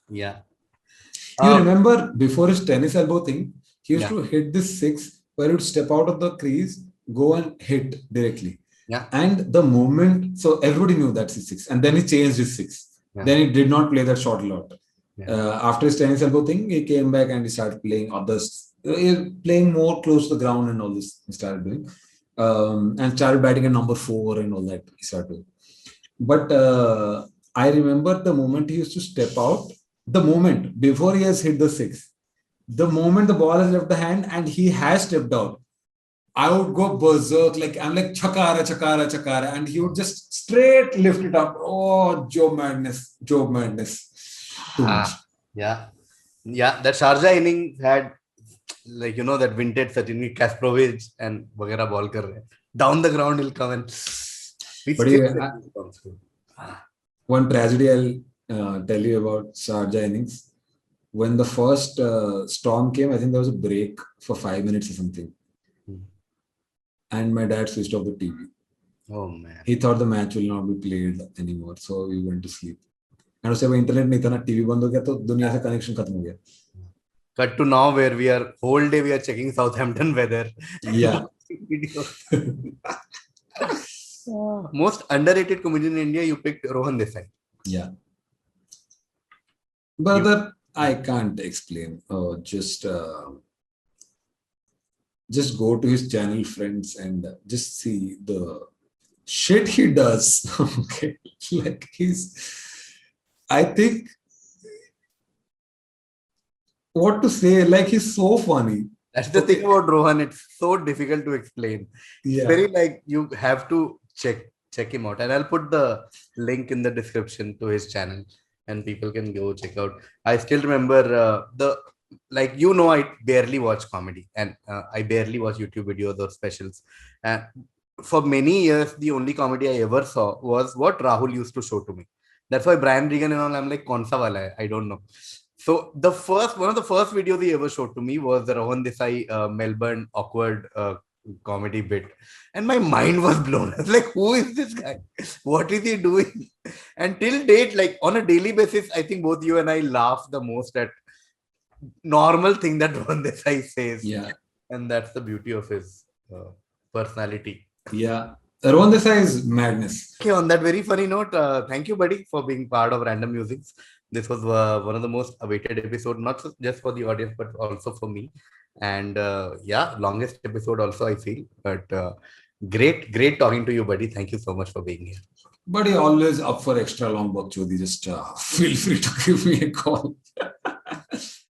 B: You remember before his tennis elbow thing, he used to hit this six where he would step out of the crease, go and hit directly.
A: Yeah.
B: And the moment, so everybody knew that's his six. And then he changed his six. Yeah. Then he did not play that shot a lot. Yeah. After his tennis elbow thing, he came back and he started playing others, playing more close to the ground and all this he started doing. And started batting at number 4 and all that he started doing. But I remember the moment he used to step out, the moment before he has hit the six, the moment the ball has left the hand and he has stepped out, I would go berserk. Like I'm like chakara, and he would just straight lift it up. Oh, Joe madness. too much.
A: Yeah. That Sharjah innings had, like, that vintage Sachin, Kasparov and Vagera ball kar rahe. Down the ground he'll come and we
B: But
A: still
B: yeah,
A: get goosebumps.
B: one tragedy I'll tell you about Sharjah innings. When the first storm came, I think there was a break for 5 minutes or something. And my dad switched off the TV.
A: Oh man.
B: He thought the match will not be played anymore. So we went to sleep. And उससे internet नहीं था ना, TV बंद हो गया तो दुनिया से कनेक्शन खत्म हो गया.
A: Cut to now where we are whole day we are checking Southampton weather.
B: Yeah.
A: Most underrated comedian in India, you picked Rohan Desai.
B: Yeah. Brother, I can't explain. Just go to his channel, friends, and just see the shit he does. Okay. Like I think, what to say, like he's so funny.
A: That's the thing about Rohan. It's so difficult to explain.
B: Yeah.
A: It's very like you have to check him out. And I'll put the link in the description to his channel and people can go check out. I still remember I barely watch comedy and I barely watch YouTube videos or specials. And for many years, the only comedy I ever saw was what Rahul used to show to me. That's why Brian Regan and all, I'm like, kaun sa wala hai? I don't know. So one of the first videos he ever showed to me was the Rohan Desai Melbourne awkward comedy bit. And my mind was blown. I was like, who is this guy? What is he doing? And till date, like on a daily basis, I think both you and I laugh the most at normal thing that Rohan Desai says.
B: Yeah.
A: And that's the beauty of his personality.
B: Yeah. Rohan Desai is madness.
A: Okay, on that very funny note, thank you, buddy, for being part of Random Musings. This was one of the most awaited episodes, not just for the audience, but also for me. And longest episode also, I feel. But great talking to you, buddy. Thank you so much for being here.
B: Buddy, always up for extra long bakchodi. Just feel free to give me a call.